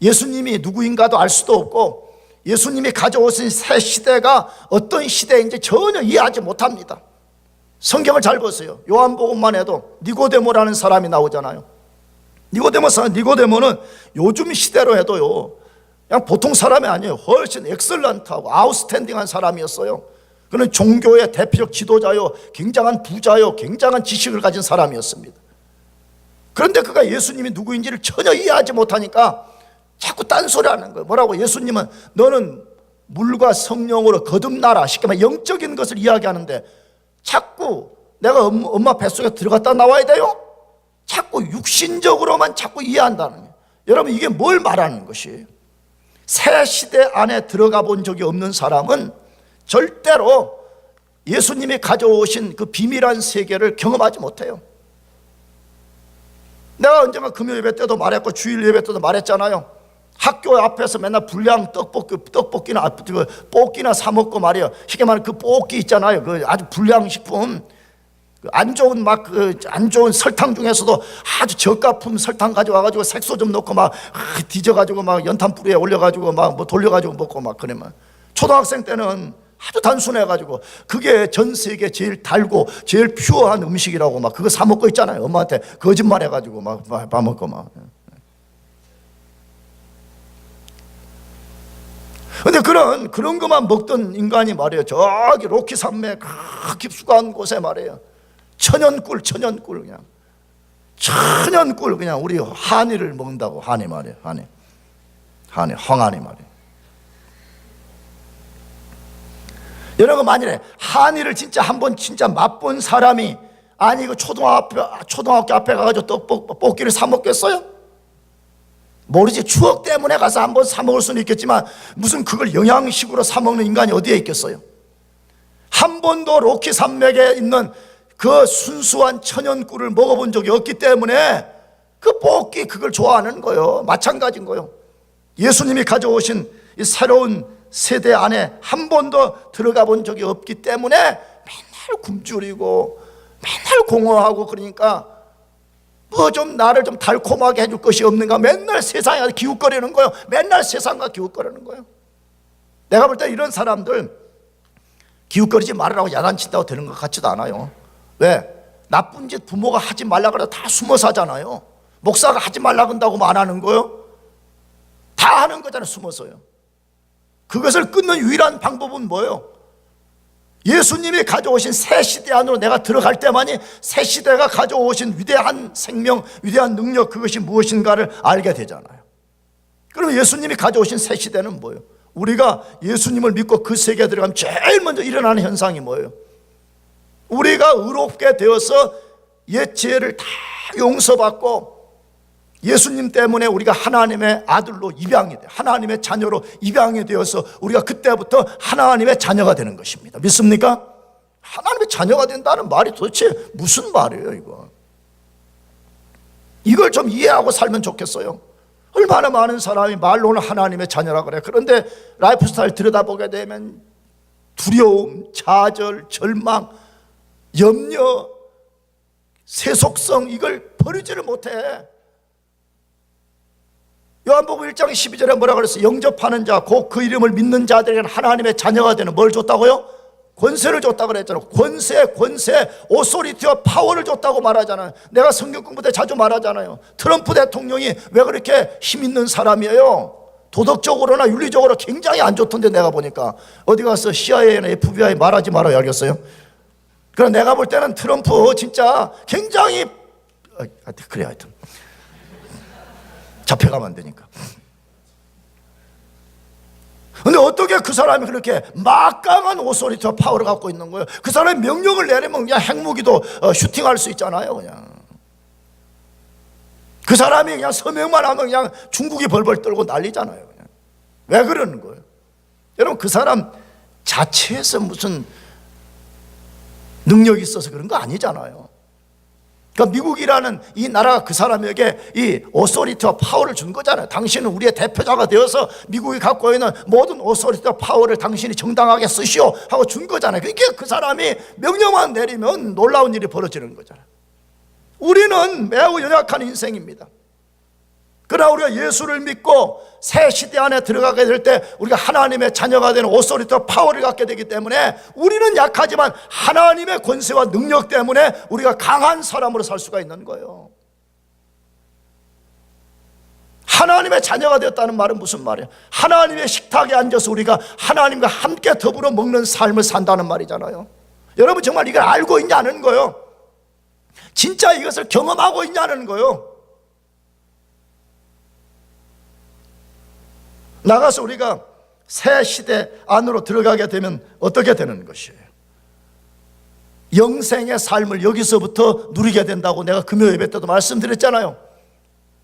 Speaker 1: 예수님이 누구인가도 알 수도 없고 예수님이 가져오신 새 시대가 어떤 시대인지 전혀 이해하지 못합니다. 성경을 잘 보세요. 요한복음만 해도 니고데모라는 사람이 나오잖아요. 니고데모는 요즘 시대로 해도요, 그냥 보통 사람이 아니에요. 훨씬 엑셀런트하고 아웃스탠딩한 사람이었어요. 그는 종교의 대표적 지도자요, 굉장한 부자요, 굉장한 지식을 가진 사람이었습니다. 그런데 그가 예수님이 누구인지를 전혀 이해하지 못하니까 자꾸 딴소리하는 거예요. 뭐라고? 예수님은 너는 물과 성령으로 거듭나라, 쉽게 말해 영적인 것을 이야기하는데 자꾸 내가 엄마 뱃속에 들어갔다 나와야 돼요? 자꾸 육신적으로만 자꾸 이해한다는 거예요. 여러분, 이게 뭘 말하는 것이에요? 새 시대 안에 들어가 본 적이 없는 사람은 절대로 예수님이 가져오신 그 비밀한 세계를 경험하지 못해요. 내가 언젠가 금요 예배 때도 말했고 주일 예배 때도 말했잖아요. 학교 앞에서 맨날 불량 떡볶이나 볶기나 사 먹고 말이에요. 쉽게 말하면 그 볶기 있잖아요. 그 아주 불량식품, 안 좋은 설탕 중에서도 아주 저가품 설탕 가져와가지고 색소 좀 넣고 막 뒤져가지고 막 연탄 불에 올려가지고 막 뭐 돌려가지고 먹고 막 그러면, 초등학생 때는 아주 단순해가지고 그게 전 세계 제일 달고 제일 퓨어한 음식이라고 막 그거 사 먹고 있잖아요. 엄마한테 거짓말해가지고 막 밥 먹고 막. 근데 그런 것만 먹던 인간이 말이에요, 저기 로키 산맥 깊숙한 곳에 말이에요, 천연꿀 그냥 천연꿀, 그냥 우리 한이를 먹는다고. 한이 말이에요. 황한이 말이에요. 여러분, 만일에 한이를 진짜 한번 진짜 맛본 사람이 아니 그 초등학교 앞에 가가지고 떡볶이를 사 먹겠어요? 모르지. 추억 때문에 가서 한번 사 먹을 수는 있겠지만 무슨 그걸 영양식으로 사 먹는 인간이 어디에 있겠어요? 한 번도 로키 산맥에 있는 그 순수한 천연꿀을 먹어본 적이 없기 때문에 그 볶기 그걸 좋아하는 거예요. 마찬가지인 거예요. 예수님이 가져오신 이 새로운 세대 안에 한 번도 들어가 본 적이 없기 때문에 맨날 굶주리고 맨날 공허하고, 그러니까 뭐 좀 나를 좀 달콤하게 해줄 것이 없는가, 맨날 세상에 기웃거리는 거예요. 맨날 세상과 기웃거리는 거예요. 내가 볼 때 이런 사람들 기웃거리지 말으라고 야단친다고 되는 것 같지도 않아요. 왜? 나쁜 짓 부모가 하지 말라 그래도 다 숨어서 하잖아요. 목사가 하지 말라 그런다고 안 하는 거예요? 다 하는 거잖아요, 숨어서요. 그것을 끊는 유일한 방법은 뭐예요? 예수님이 가져오신 새 시대 안으로 내가 들어갈 때만이 새 시대가 가져오신 위대한 생명, 위대한 능력, 그것이 무엇인가를 알게 되잖아요. 그럼 예수님이 가져오신 새 시대는 뭐예요? 우리가 예수님을 믿고 그 세계에 들어가면 제일 먼저 일어나는 현상이 뭐예요? 우리가 의롭게 되어서 옛 죄를 다 용서받고 예수님 때문에 우리가 하나님의 아들로 입양이 돼, 하나님의 자녀로 입양이 되어서 우리가 그때부터 하나님의 자녀가 되는 것입니다. 믿습니까? 하나님의 자녀가 된다는 말이 도대체 무슨 말이에요, 이거? 이걸 좀 이해하고 살면 좋겠어요. 얼마나 많은 사람이 말로는 하나님의 자녀라 그래. 그런데 라이프 스타일 들여다보게 되면 두려움, 좌절, 절망, 염려, 세속성, 이걸 버리지를 못해. 요한복음 1장 12절에 뭐라 그랬어요? 영접하는 자, 곧 그 이름을 믿는 자들에게는 하나님의 자녀가 되는 뭘 줬다고요? 권세를 줬다고 그랬잖아요. 권세, 오소리티와 파워를 줬다고 말하잖아요. 내가 성경 공부 때 자주 말하잖아요. 트럼프 대통령이 왜 그렇게 힘 있는 사람이에요? 도덕적으로나 윤리적으로 굉장히 안 좋던데, 내가 보니까. 어디 가서 CIA나 FBI 말하지 말아요, 알겠어요? 그럼 내가 볼 때는 트럼프 진짜 굉장히 그래, 하여튼 잡혀가면 안 되니까. 근데 어떻게 그 사람이 그렇게 막강한 오소리티와 파워를 갖고 있는 거예요? 그 사람이 명령을 내리면 그냥 핵무기도 슈팅할 수 있잖아요. 그냥 그 사람이 그냥 서명만 하면 그냥 중국이 벌벌 떨고 난리잖아요. 그냥. 왜 그러는 거예요? 여러분, 그 사람 자체에서 무슨 능력이 있어서 그런 거 아니잖아요. 그러니까 미국이라는 이 나라가 그 사람에게 이 오소리티와 파워를 준 거잖아요. 당신은 우리의 대표자가 되어서 미국이 갖고 있는 모든 오소리티와 파워를 당신이 정당하게 쓰시오 하고 준 거잖아요. 그러니까 그 사람이 명령만 내리면 놀라운 일이 벌어지는 거잖아요. 우리는 매우 연약한 인생입니다. 그러나 우리가 예수를 믿고 새 시대 안에 들어가게 될 때 우리가 하나님의 자녀가 되는 오소리티와 파워를 갖게 되기 때문에 우리는 약하지만 하나님의 권세와 능력 때문에 우리가 강한 사람으로 살 수가 있는 거예요. 하나님의 자녀가 되었다는 말은 무슨 말이에요? 하나님의 식탁에 앉아서 우리가 하나님과 함께 더불어 먹는 삶을 산다는 말이잖아요. 여러분, 정말 이걸 알고 있냐는 거예요. 진짜 이것을 경험하고 있냐는 거예요. 나가서 우리가 새 시대 안으로 들어가게 되면 어떻게 되는 것이에요? 영생의 삶을 여기서부터 누리게 된다고 내가 금요 예배 때도 말씀드렸잖아요.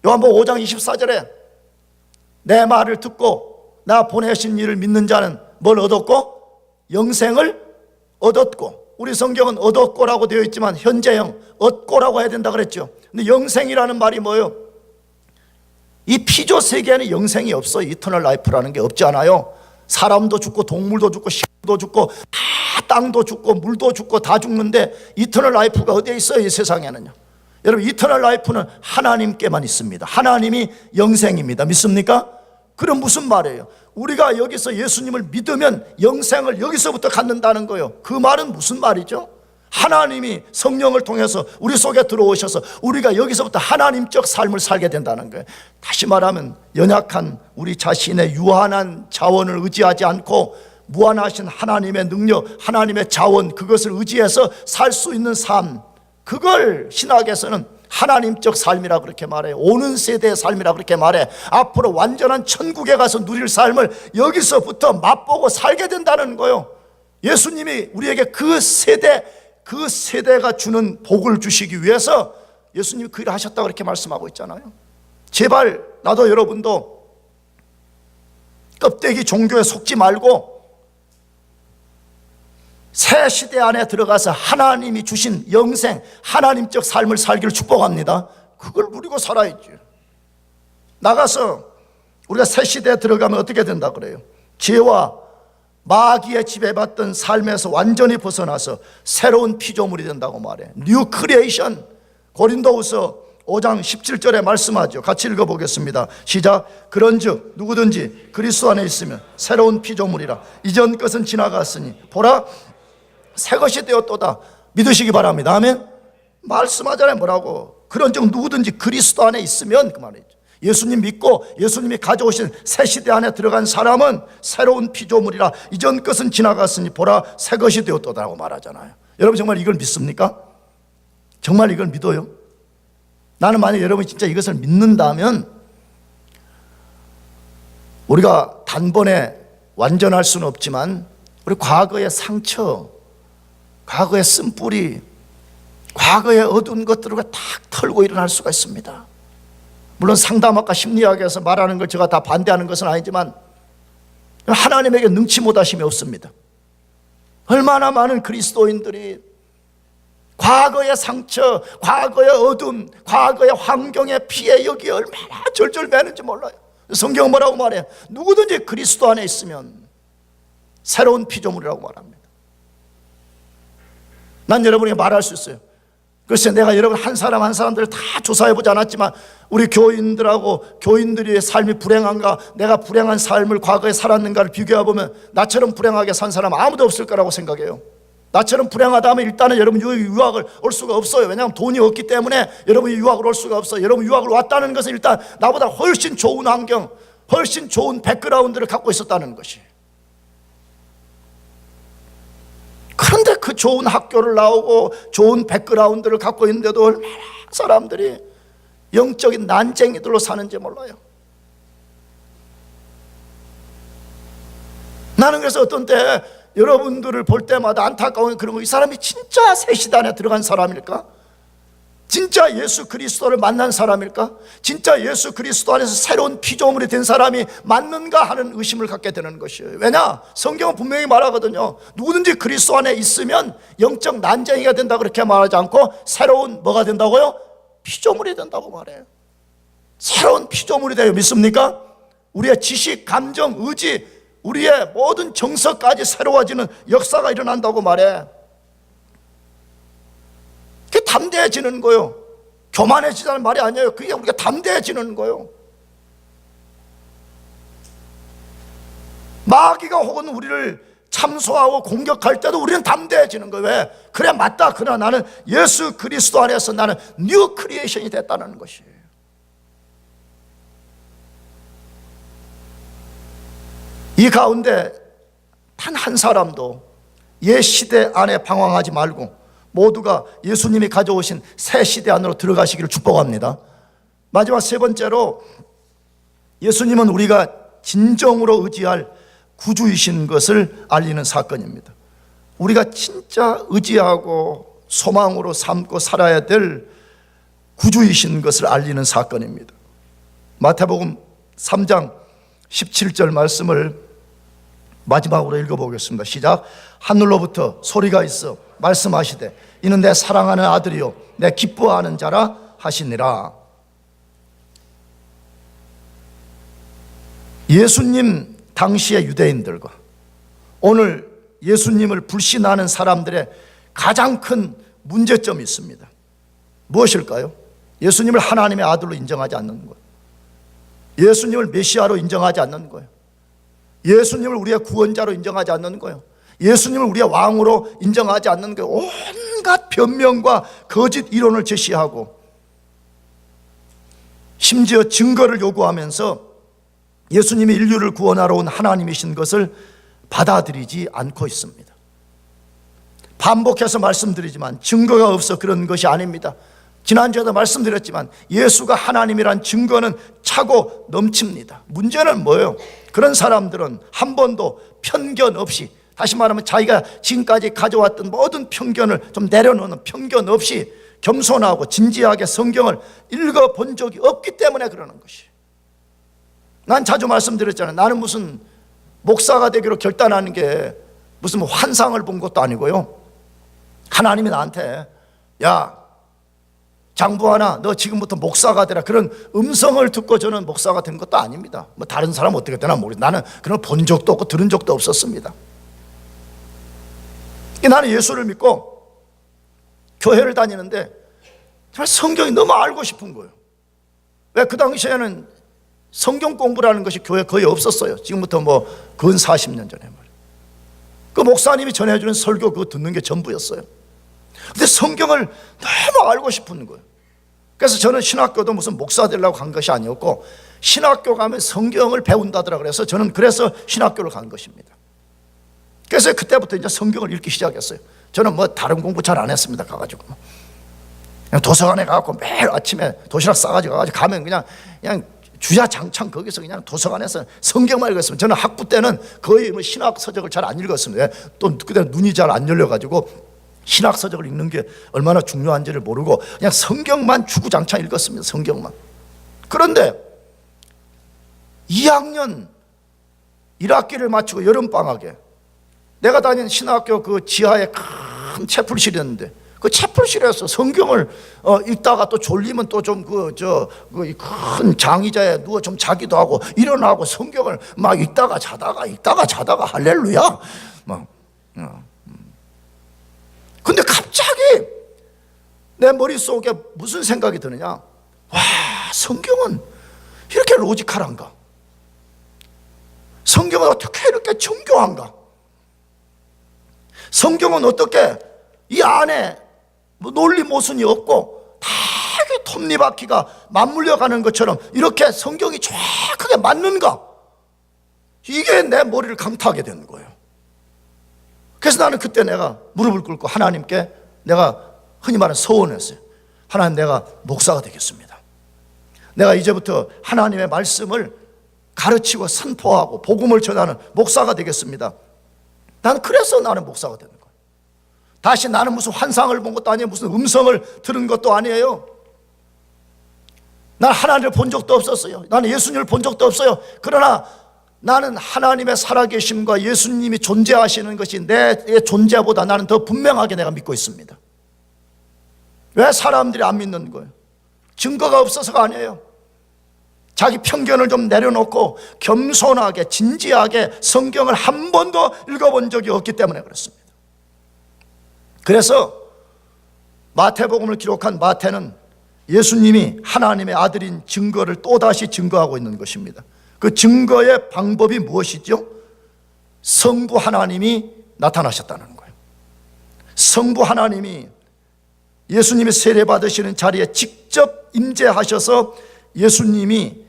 Speaker 1: 요한복음 5장 24절에 내 말을 듣고 나 보내신 이를 믿는 자는 뭘 얻었고? 영생을 얻었고. 우리 성경은 얻었고라고 되어 있지만 현재형 얻고라고 해야 된다 그랬죠. 근데 영생이라는 말이 뭐예요? 이 피조 세계에는 영생이 없어요. 이터널 라이프라는 게 없지 않아요. 사람도 죽고 동물도 죽고 식물도 죽고 다 땅도 죽고 물도 죽고 다 죽는데 이터널 라이프가 어디에 있어요? 이 세상에는요. 여러분, 이터널 라이프는 하나님께만 있습니다. 하나님이 영생입니다. 믿습니까? 그럼 무슨 말이에요? 우리가 여기서 예수님을 믿으면 영생을 여기서부터 갖는다는 거예요. 그 말은 무슨 말이죠? 하나님이 성령을 통해서 우리 속에 들어오셔서 우리가 여기서부터 하나님적 삶을 살게 된다는 거예요. 다시 말하면 연약한 우리 자신의 유한한 자원을 의지하지 않고 무한하신 하나님의 능력, 하나님의 자원, 그것을 의지해서 살 수 있는 삶, 그걸 신학에서는 하나님적 삶이라 그렇게 말해요. 오는 세대의 삶이라 그렇게 말해. 앞으로 완전한 천국에 가서 누릴 삶을 여기서부터 맛보고 살게 된다는 거예요. 예수님이 우리에게 그 세대가 주는 복을 주시기 위해서 예수님이 그 일을 하셨다고 그렇게 말씀하고 있잖아요. 제발 나도 여러분도 껍데기 종교에 속지 말고 새 시대 안에 들어가서 하나님이 주신 영생, 하나님적 삶을 살기를 축복합니다. 그걸 누리고 살아야지. 나가서 우리가 새 시대에 들어가면 어떻게 된다 그래요? 죄와 마귀의 지배받던 삶에서 완전히 벗어나서 새로운 피조물이 된다고 말해. 뉴 크리에이션. 고린도후서 5장 17절에 말씀하죠. 같이 읽어보겠습니다. 시작. 그런즉 누구든지 그리스도 안에 있으면 새로운 피조물이라. 이전 것은 지나갔으니 보라 새 것이 되었도다. 믿으시기 바랍니다. 아멘. 말씀하잖아요. 뭐라고? 그런즉 누구든지 그리스도 안에 있으면, 그 말이죠. 예수님 믿고 예수님이 가져오신 새 시대 안에 들어간 사람은 새로운 피조물이라. 이전 것은 지나갔으니 보라 새 것이 되었도다라고 말하잖아요. 여러분, 정말 이걸 믿습니까? 정말 이걸 믿어요? 나는 만약 여러분이 진짜 이것을 믿는다면 우리가 단번에 완전할 수는 없지만 우리 과거의 상처, 과거의 쓴뿌리, 과거의 어두운 것들을 딱 털고 일어날 수가 있습니다. 물론 상담학과 심리학에서 말하는 걸 제가 다 반대하는 것은 아니지만 하나님에게 능치 못하심이 없습니다. 얼마나 많은 그리스도인들이 과거의 상처, 과거의 어둠, 과거의 환경의 피해 여기에 얼마나 절절 매는지 몰라요. 성경은 뭐라고 말해요? 누구든지 그리스도 안에 있으면 새로운 피조물이라고 말합니다. 난 여러분에게 말할 수 있어요. 글쎄, 내가 여러분 한 사람 한 사람들을 다 조사해보지 않았지만 우리 교인들하고 교인들의 삶이 불행한가, 내가 불행한 삶을 과거에 살았는가를 비교해보면 나처럼 불행하게 산 사람 아무도 없을 거라고 생각해요. 나처럼 불행하다 하면 일단은 여러분 유학을 올 수가 없어요. 왜냐하면 돈이 없기 때문에 여러분이 유학을 올 수가 없어요. 여러분 유학을 왔다는 것은 일단 나보다 훨씬 좋은 환경, 훨씬 좋은 백그라운드를 갖고 있었다는 것이. 그런데 그 좋은 학교를 나오고 좋은 백그라운드를 갖고 있는데도 얼마나 사람들이 영적인 난쟁이들로 사는지 몰라요. 나는 그래서 어떤 때 여러분들을 볼 때마다 안타까운 그런 거, 이 사람이 진짜 새 시대에 들어간 사람일까? 진짜 예수 그리스도를 만난 사람일까? 진짜 예수 그리스도 안에서 새로운 피조물이 된 사람이 맞는가 하는 의심을 갖게 되는 것이에요. 왜냐? 성경은 분명히 말하거든요. 누구든지 그리스도 안에 있으면 영적 난쟁이가 된다 그렇게 말하지 않고 새로운 뭐가 된다고요? 피조물이 된다고 말해요. 새로운 피조물이 돼요. 믿습니까? 우리의 지식, 감정, 의지, 우리의 모든 정서까지 새로워지는 역사가 일어난다고 말해. 그게 담대해지는 거예요. 교만해지자는 말이 아니에요. 그게 우리가 담대해지는 거예요. 마귀가 혹은 우리를 참소하고 공격할 때도 우리는 담대해지는 거예요. 왜? 그래, 맞다. 그러나 나는 예수 그리스도 안에서 나는 뉴 크리에이션이 됐다는 것이에요. 이 가운데 단 한 사람도 옛 시대 안에 방황하지 말고 모두가 예수님이 가져오신 새 시대 안으로 들어가시기를 축복합니다. 마지막 세 번째로, 예수님은 우리가 진정으로 의지할 구주이신 것을 알리는 사건입니다. 우리가 진짜 의지하고 소망으로 삼고 살아야 될 구주이신 것을 알리는 사건입니다. 마태복음 3장 17절 말씀을 마지막으로 읽어보겠습니다. 시작. 하늘로부터 소리가 있어 말씀하시되 이는 내 사랑하는 아들이요 내 기뻐하는 자라 하시니라. 예수님 당시의 유대인들과 오늘 예수님을 불신하는 사람들의 가장 큰 문제점이 있습니다. 무엇일까요? 예수님을 하나님의 아들로 인정하지 않는 거예요. 예수님을 메시아로 인정하지 않는 거예요. 예수님을 우리의 구원자로 인정하지 않는 거예요. 예수님을 우리의 왕으로 인정하지 않는 거예요. 온갖 변명과 거짓 이론을 제시하고 심지어 증거를 요구하면서 예수님이 인류를 구원하러 온 하나님이신 것을 받아들이지 않고 있습니다. 반복해서 말씀드리지만 증거가 없어 그런 것이 아닙니다. 지난주에도 말씀드렸지만 예수가 하나님이란 증거는 차고 넘칩니다. 문제는 뭐예요? 그런 사람들은 한 번도 편견 없이, 다시 말하면 자기가 지금까지 가져왔던 모든 편견을 좀 내려놓는, 편견 없이 겸손하고 진지하게 성경을 읽어본 적이 없기 때문에 그러는 것이. 난 자주 말씀드렸잖아요. 나는 무슨 목사가 되기로 결단하는 게 무슨 환상을 본 것도 아니고요. 하나님이 나한테 야 장부하나 너 지금부터 목사가 되라 그런 음성을 듣고 저는 목사가 된 것도 아닙니다. 뭐 다른 사람 어떻게 되나 모르겠어요. 나는 그런 걸 본 적도 없고 들은 적도 없었습니다. 나는 예수를 믿고 교회를 다니는데 정말 성경이 너무 알고 싶은 거예요. 왜? 그 당시에는 성경 공부라는 것이 교회에 거의 없었어요. 지금부터 뭐 근 40년 전에 말이에요. 그 목사님이 전해주는 설교 그거 듣는 게 전부였어요. 근데 성경을 너무 알고 싶은 거예요. 그래서 저는 신학교도 무슨 목사 되려고 간 것이 아니었고 신학교 가면 성경을 배운다더라 그래서 저는 그래서 신학교를 간 것입니다. 그래서 그때부터 이제 성경을 읽기 시작했어요. 저는 뭐 다른 공부 잘 안 했습니다. 가가지고 그냥 도서관에 가고 매일 아침에 도시락 싸가지고 가가지고 가면 그냥 주야장창 거기서 그냥 도서관에서 성경만 읽었습니다. 저는 학부 때는 거의 뭐 신학 서적을 잘 안 읽었습니다. 또 그때 눈이 잘 안 열려가지고 신학 서적을 읽는 게 얼마나 중요한지를 모르고 그냥 성경만 주구장창 읽었습니다. 성경만. 그런데 2학년 1학기를 마치고 여름방학에 내가 다닌 신학교 그 지하에 큰 채플실이었는데 그 채플실에서 성경을 읽다가 또 졸리면 또 좀 큰 장의자에 누워 좀 자기도 하고 일어나고 성경을 막 읽다가 자다가 halleluja 막. 근데 갑자기 내 머릿속에 무슨 생각이 드느냐? 와, 성경은 이렇게 로지컬한가? 성경은 어떻게 이렇게 정교한가? 성경은 어떻게 이 안에 뭐 논리 모순이 없고 다 톱니바퀴가 맞물려 가는 것처럼 이렇게 성경이 정확하게 맞는가? 이게 내 머리를 강타하게 되는 거예요. 그래서 나는 그때 내가 무릎을 꿇고 하나님께 내가 흔히 말하는 서원했어요. 하나님, 내가 목사가 되겠습니다. 내가 이제부터 하나님의 말씀을 가르치고 선포하고 복음을 전하는 목사가 되겠습니다. 나는 그래서 나는 목사가 되는 거예요. 다시 나는 무슨 환상을 본 것도 아니에요. 무슨 음성을 들은 것도 아니에요. 난 하나님을 본 적도 없었어요. 나는 예수님을 본 적도 없어요. 그러나 나는 하나님의 살아계심과 예수님이 존재하시는 것이 내 존재보다 나는 더 분명하게 내가 믿고 있습니다. 왜 사람들이 안 믿는 거예요? 증거가 없어서가 아니에요. 자기 편견을 좀 내려놓고 겸손하게 진지하게 성경을 한 번도 읽어본 적이 없기 때문에 그렇습니다. 그래서 마태복음을 기록한 마태는 예수님이 하나님의 아들인 증거를 또다시 증거하고 있는 것입니다. 그 증거의 방법이 무엇이죠? 성부 하나님이 나타나셨다는 거예요. 성부 하나님이 예수님이 세례받으시는 자리에 직접 임재하셔서 예수님이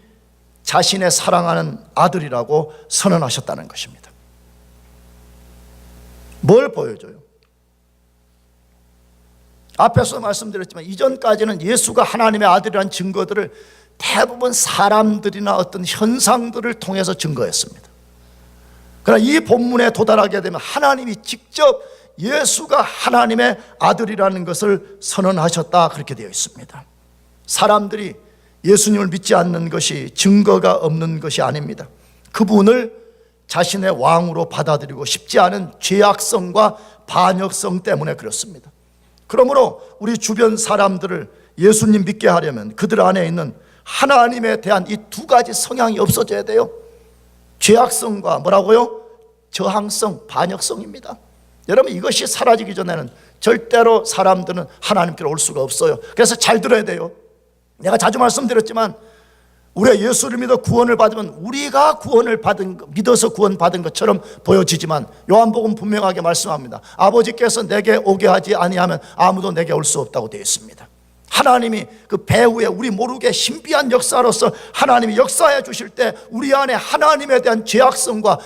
Speaker 1: 자신의 사랑하는 아들이라고 선언하셨다는 것입니다. 뭘 보여줘요? 앞에서 말씀드렸지만 이전까지는 예수가 하나님의 아들이라는 증거들을 대부분 사람들이나 어떤 현상들을 통해서 증거했습니다. 그러나 이 본문에 도달하게 되면 하나님이 직접 예수가 하나님의 아들이라는 것을 선언하셨다, 그렇게 되어 있습니다. 사람들이 예수님을 믿지 않는 것이 증거가 없는 것이 아닙니다. 그분을 자신의 왕으로 받아들이고 싶지 않은 죄악성과 반역성 때문에 그렇습니다. 그러므로 우리 주변 사람들을 예수님 믿게 하려면 그들 안에 있는 하나님에 대한 이 두 가지 성향이 없어져야 돼요. 죄악성과 뭐라고요? 저항성, 반역성입니다. 여러분, 이것이 사라지기 전에는 절대로 사람들은 하나님께로 올 수가 없어요. 그래서 잘 들어야 돼요. 내가 자주 말씀드렸지만 우리가 예수를 믿어 구원을 받으면 우리가 구원을 믿어서 구원받은 것처럼 보여지지만 요한복음 분명하게 말씀합니다. 아버지께서 내게 오게 하지 아니하면 아무도 내게 올 수 없다고 되어 있습니다. 하나님이 그 배후에 우리 모르게 신비한 역사로서 하나님이 역사해 주실 때 우리 안에 하나님에 대한 죄악성과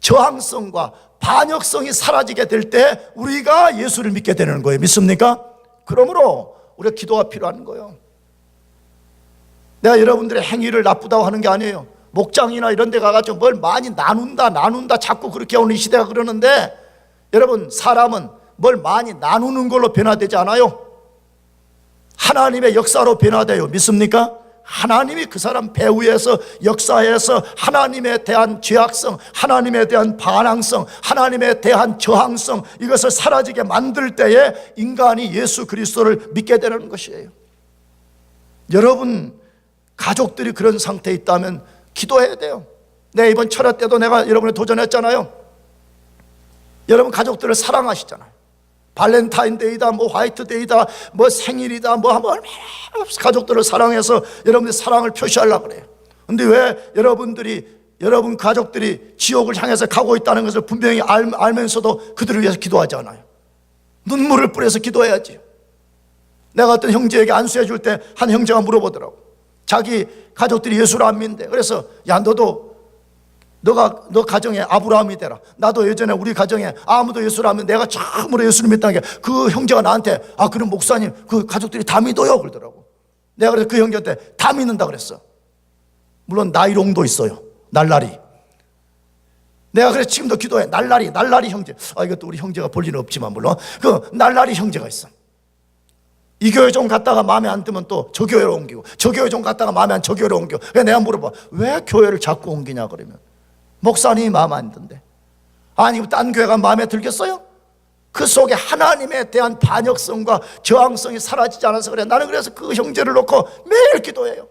Speaker 1: 저항성과 반역성이 사라지게 될 때 우리가 예수를 믿게 되는 거예요. 믿습니까? 그러므로 우리가 기도가 필요한 거예요. 내가 여러분들의 행위를 나쁘다고 하는 게 아니에요. 목장이나 이런 데 가가지고 뭘 많이 나눈다 자꾸 그렇게 오는 이 시대가 그러는데, 여러분, 사람은 뭘 많이 나누는 걸로 변화되지 않아요. 하나님의 역사로 변화돼요. 믿습니까? 하나님이 그 사람 배후에서 역사에서 하나님에 대한 죄악성, 하나님에 대한 반항성, 하나님에 대한 저항성, 이것을 사라지게 만들 때에 인간이 예수 그리스도를 믿게 되는 것이에요. 여러분 가족들이 그런 상태에 있다면 기도해야 돼요. 내 이번 철야 때도 내가 여러분에 도전했잖아요. 여러분 가족들을 사랑하시잖아요. 발렌타인데이다, 뭐 화이트데이다, 뭐 생일이다, 뭐 하면 얼마나 가족들을 사랑해서 여러분들이 사랑을 표시하려고 그래요. 근데 왜 여러분 가족들이 지옥을 향해서 가고 있다는 것을 분명히 알면서도 그들을 위해서 기도하지 않아요? 눈물을 뿌려서 기도해야지. 내가 어떤 형제에게 안수해 줄 때 한 형제가 물어보더라고. 자기 가족들이 예수를 안 믿는데, 그래서 야, 너 가정에 아브라함이 되라. 나도 예전에 우리 가정에 아무도 예수를 안 믿는데 내가 처음으로 예수를 믿다는 게, 그 형제가 나한테 그럼 목사님 그 가족들이 다 믿어요 그러더라고. 내가 그래서 그 형제한테 다 믿는다 그랬어. 물론 나이롱도 있어요. 날라리. 내가 그래서 지금도 기도해. 날라리 형제. 이것도 우리 형제가 볼 일은 없지만 물론 그 날라리 형제가 있어. 이 교회 좀 갔다가 마음에 안 들면 또 저 교회로 옮기고, 저 교회 좀 갔다가 마음에 안 저 교회로 옮겨. 그래서 내가 물어봐, 왜 교회를 자꾸 옮기냐 그러면 목사님이 마음에 안 든대. 아니 딴 교회가 마음에 들겠어요? 그 속에 하나님에 대한 반역성과 저항성이 사라지지 않아서 그래. 나는 그래서 그 형제를 놓고 매일 기도해요.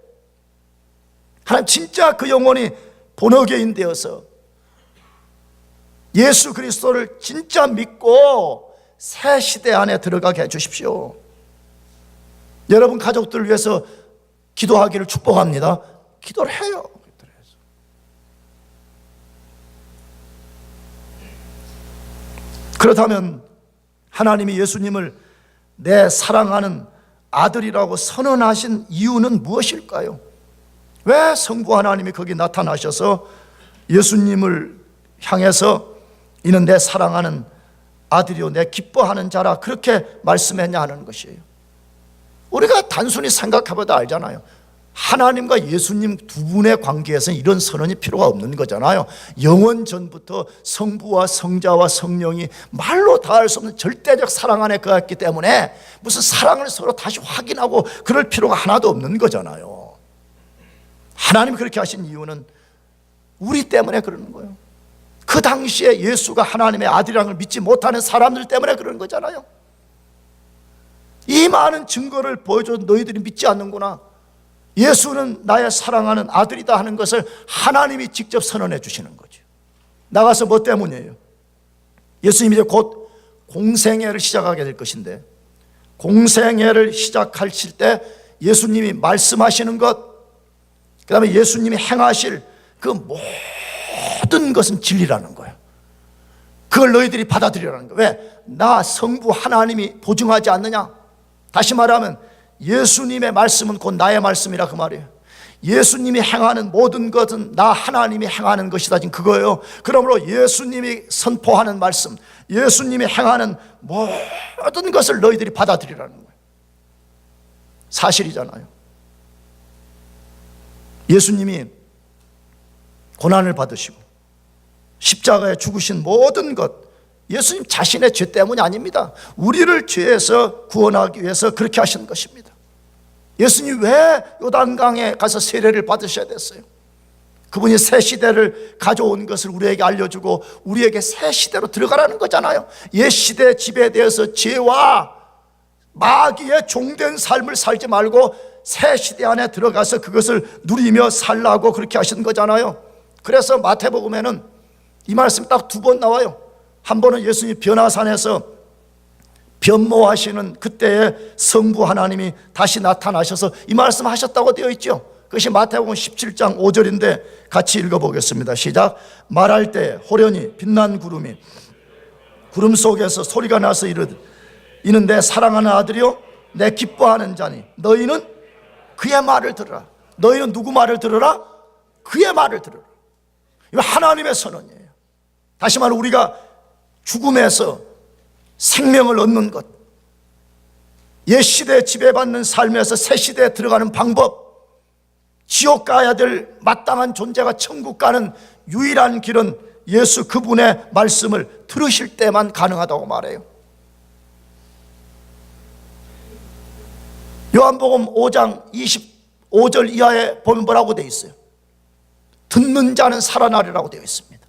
Speaker 1: 하나님 진짜 그 영혼이 본어게인 되어서 예수 그리스도를 진짜 믿고 새 시대 안에 들어가게 해주십시오. 여러분 가족들을 위해서 기도하기를 축복합니다. 기도를 해요. 그렇다면 하나님이 예수님을 내 사랑하는 아들이라고 선언하신 이유는 무엇일까요? 왜 성부 하나님이 거기 나타나셔서 예수님을 향해서 이는 내 사랑하는 아들이요 내 기뻐하는 자라 그렇게 말씀했냐 하는 것이에요. 우리가 단순히 생각해봐도 알잖아요. 하나님과 예수님 두 분의 관계에서는 이런 선언이 필요가 없는 거잖아요. 영원 전부터 성부와 성자와 성령이 말로 다할 수 없는 절대적 사랑 안에 거했기 때문에 무슨 사랑을 서로 다시 확인하고 그럴 필요가 하나도 없는 거잖아요. 하나님이 그렇게 하신 이유는 우리 때문에 그러는 거예요. 그 당시에 예수가 하나님의 아들이라는 걸 믿지 못하는 사람들 때문에 그러는 거잖아요. 이 많은 증거를 보여줘도 너희들이 믿지 않는구나. 예수는 나의 사랑하는 아들이다 하는 것을 하나님이 직접 선언해 주시는 거죠. 나가서 뭐 때문이에요? 예수님이 이제 곧 공생애를 시작하게 될 것인데, 공생애를 시작하실 때 예수님이 말씀하시는 것, 그 다음에 예수님이 행하실 그 모든 것은 진리라는 거예요. 그걸 너희들이 받아들이라는 거예요. 왜? 나 성부 하나님이 보증하지 않느냐? 다시 말하면 예수님의 말씀은 곧 나의 말씀이라 그 말이에요. 예수님이 행하는 모든 것은 나 하나님이 행하는 것이다 지금 그거예요. 그러므로 예수님이 선포하는 말씀, 예수님이 행하는 모든 것을 너희들이 받아들이라는 거예요. 사실이잖아요. 예수님이 고난을 받으시고 십자가에 죽으신 모든 것, 예수님 자신의 죄 때문이 아닙니다. 우리를 죄에서 구원하기 위해서 그렇게 하신 것입니다. 예수님 왜 요단강에 가서 세례를 받으셔야 됐어요? 그분이 새 시대를 가져온 것을 우리에게 알려주고 우리에게 새 시대로 들어가라는 거잖아요. 옛 시대 지배에 대해서 죄와 마귀의 종된 삶을 살지 말고 새 시대 안에 들어가서 그것을 누리며 살라고 그렇게 하신 거잖아요. 그래서 마태복음에는 이 말씀이 딱 두 번 나와요. 한 번은 예수님이 변화산에서 변모하시는 그때에 성부 하나님이 다시 나타나셔서 이 말씀 하셨다고 되어 있죠. 그것이 마태복음 17장 5절인데 같이 읽어보겠습니다. 시작. 말할 때 호련히 빛난 구름이 구름 속에서 소리가 나서 이르되 이는 내 사랑하는 아들이요 내 기뻐하는 자니 너희는 그의 말을 들으라. 너희는 누구 말을 들으라? 그의 말을 들으라. 이거 하나님의 선언이에요. 다시 말해 우리가 죽음에서 생명을 얻는 것, 옛 시대에 지배받는 삶에서 새 시대에 들어가는 방법, 지옥 가야 될 마땅한 존재가 천국 가는 유일한 길은 예수 그분의 말씀을 들으실 때만 가능하다고 말해요. 요한복음 5장 25절 이하에 보면 뭐라고 되어 있어요? 듣는 자는 살아나리라고 되어 있습니다.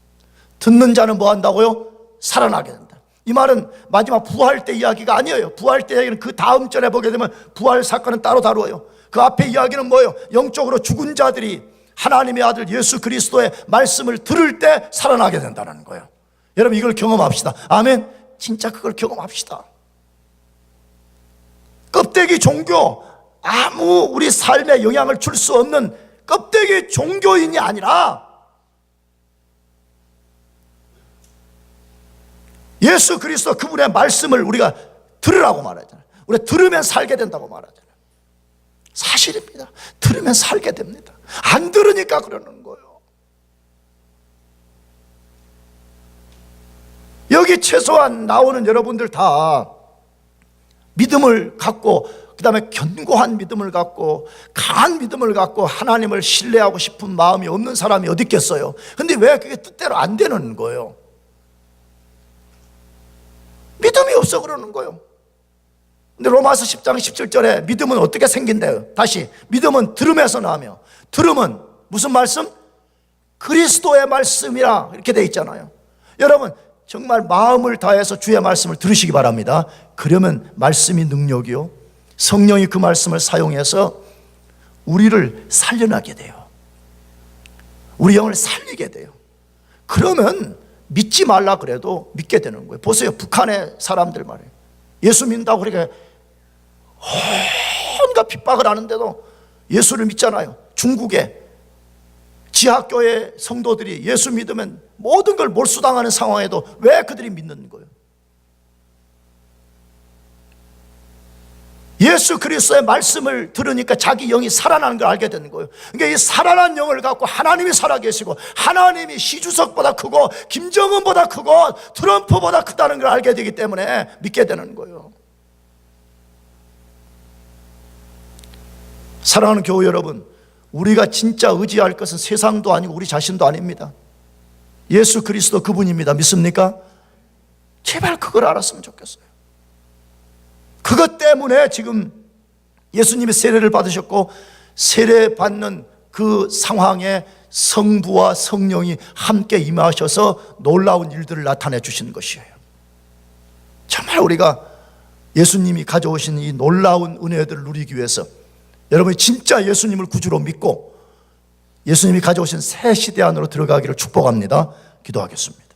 Speaker 1: 듣는 자는 뭐 한다고요? 살아나게 된다. 이 말은 마지막 부활 때 이야기가 아니에요. 부활 때 이야기는 그 다음 절에 보게 되면 부활 사건은 따로 다루어요. 그 앞에 이야기는 뭐예요? 영적으로 죽은 자들이 하나님의 아들 예수 그리스도의 말씀을 들을 때 살아나게 된다는 거예요. 여러분 이걸 경험합시다. 아멘. 진짜 그걸 경험합시다. 껍데기 종교, 아무 우리 삶에 영향을 줄 수 없는 껍데기 종교인이 아니라 예수 그리스도 그분의 말씀을 우리가 들으라고 말하잖아요. 우리가 들으면 살게 된다고 말하잖아요. 사실입니다. 들으면 살게 됩니다. 안 들으니까 그러는 거예요. 여기 최소한 나오는 여러분들 다 믿음을 갖고 그 다음에 견고한 믿음을 갖고 강한 믿음을 갖고 하나님을 신뢰하고 싶은 마음이 없는 사람이 어디 있겠어요? 근데 왜 그게 뜻대로 안 되는 거예요? 믿음이 없어 그러는 거예요. 근데 로마서 10장 17절에 믿음은 어떻게 생긴대요? 다시 믿음은 들음에서 나며 들음은 무슨 말씀? 그리스도의 말씀이라 이렇게 돼 있잖아요. 여러분 정말 마음을 다해서 주의 말씀을 들으시기 바랍니다. 그러면 말씀이 능력이요 성령이 그 말씀을 사용해서 우리를 살려나게 돼요. 우리 영을 살리게 돼요. 그러면 믿지 말라 그래도 믿게 되는 거예요. 보세요. 북한의 사람들 말이에요. 예수 믿는다고 그러니까 온갖 핍박을 하는데도 예수를 믿잖아요. 중국에 지하교회 성도들이 예수 믿으면 모든 걸 몰수당하는 상황에도 왜 그들이 믿는 거예요? 예수 그리스도의 말씀을 들으니까 자기 영이 살아나는 걸 알게 되는 거예요. 그러니까 이 살아난 영을 갖고 하나님이 살아계시고 하나님이 시주석보다 크고 김정은보다 크고 트럼프보다 크다는 걸 알게 되기 때문에 믿게 되는 거예요. 사랑하는 교회 여러분, 우리가 진짜 의지할 것은 세상도 아니고 우리 자신도 아닙니다. 예수 그리스도 그분입니다. 믿습니까? 제발 그걸 알았으면 좋겠어요. 그것 때문에 지금 예수님이 세례를 받으셨고 세례받는 그 상황에 성부와 성령이 함께 임하셔서 놀라운 일들을 나타내 주시는 것이에요. 정말 우리가 예수님이 가져오신 이 놀라운 은혜들을 누리기 위해서 여러분이 진짜 예수님을 구주로 믿고 예수님이 가져오신 새 시대 안으로 들어가기를 축복합니다. 기도하겠습니다.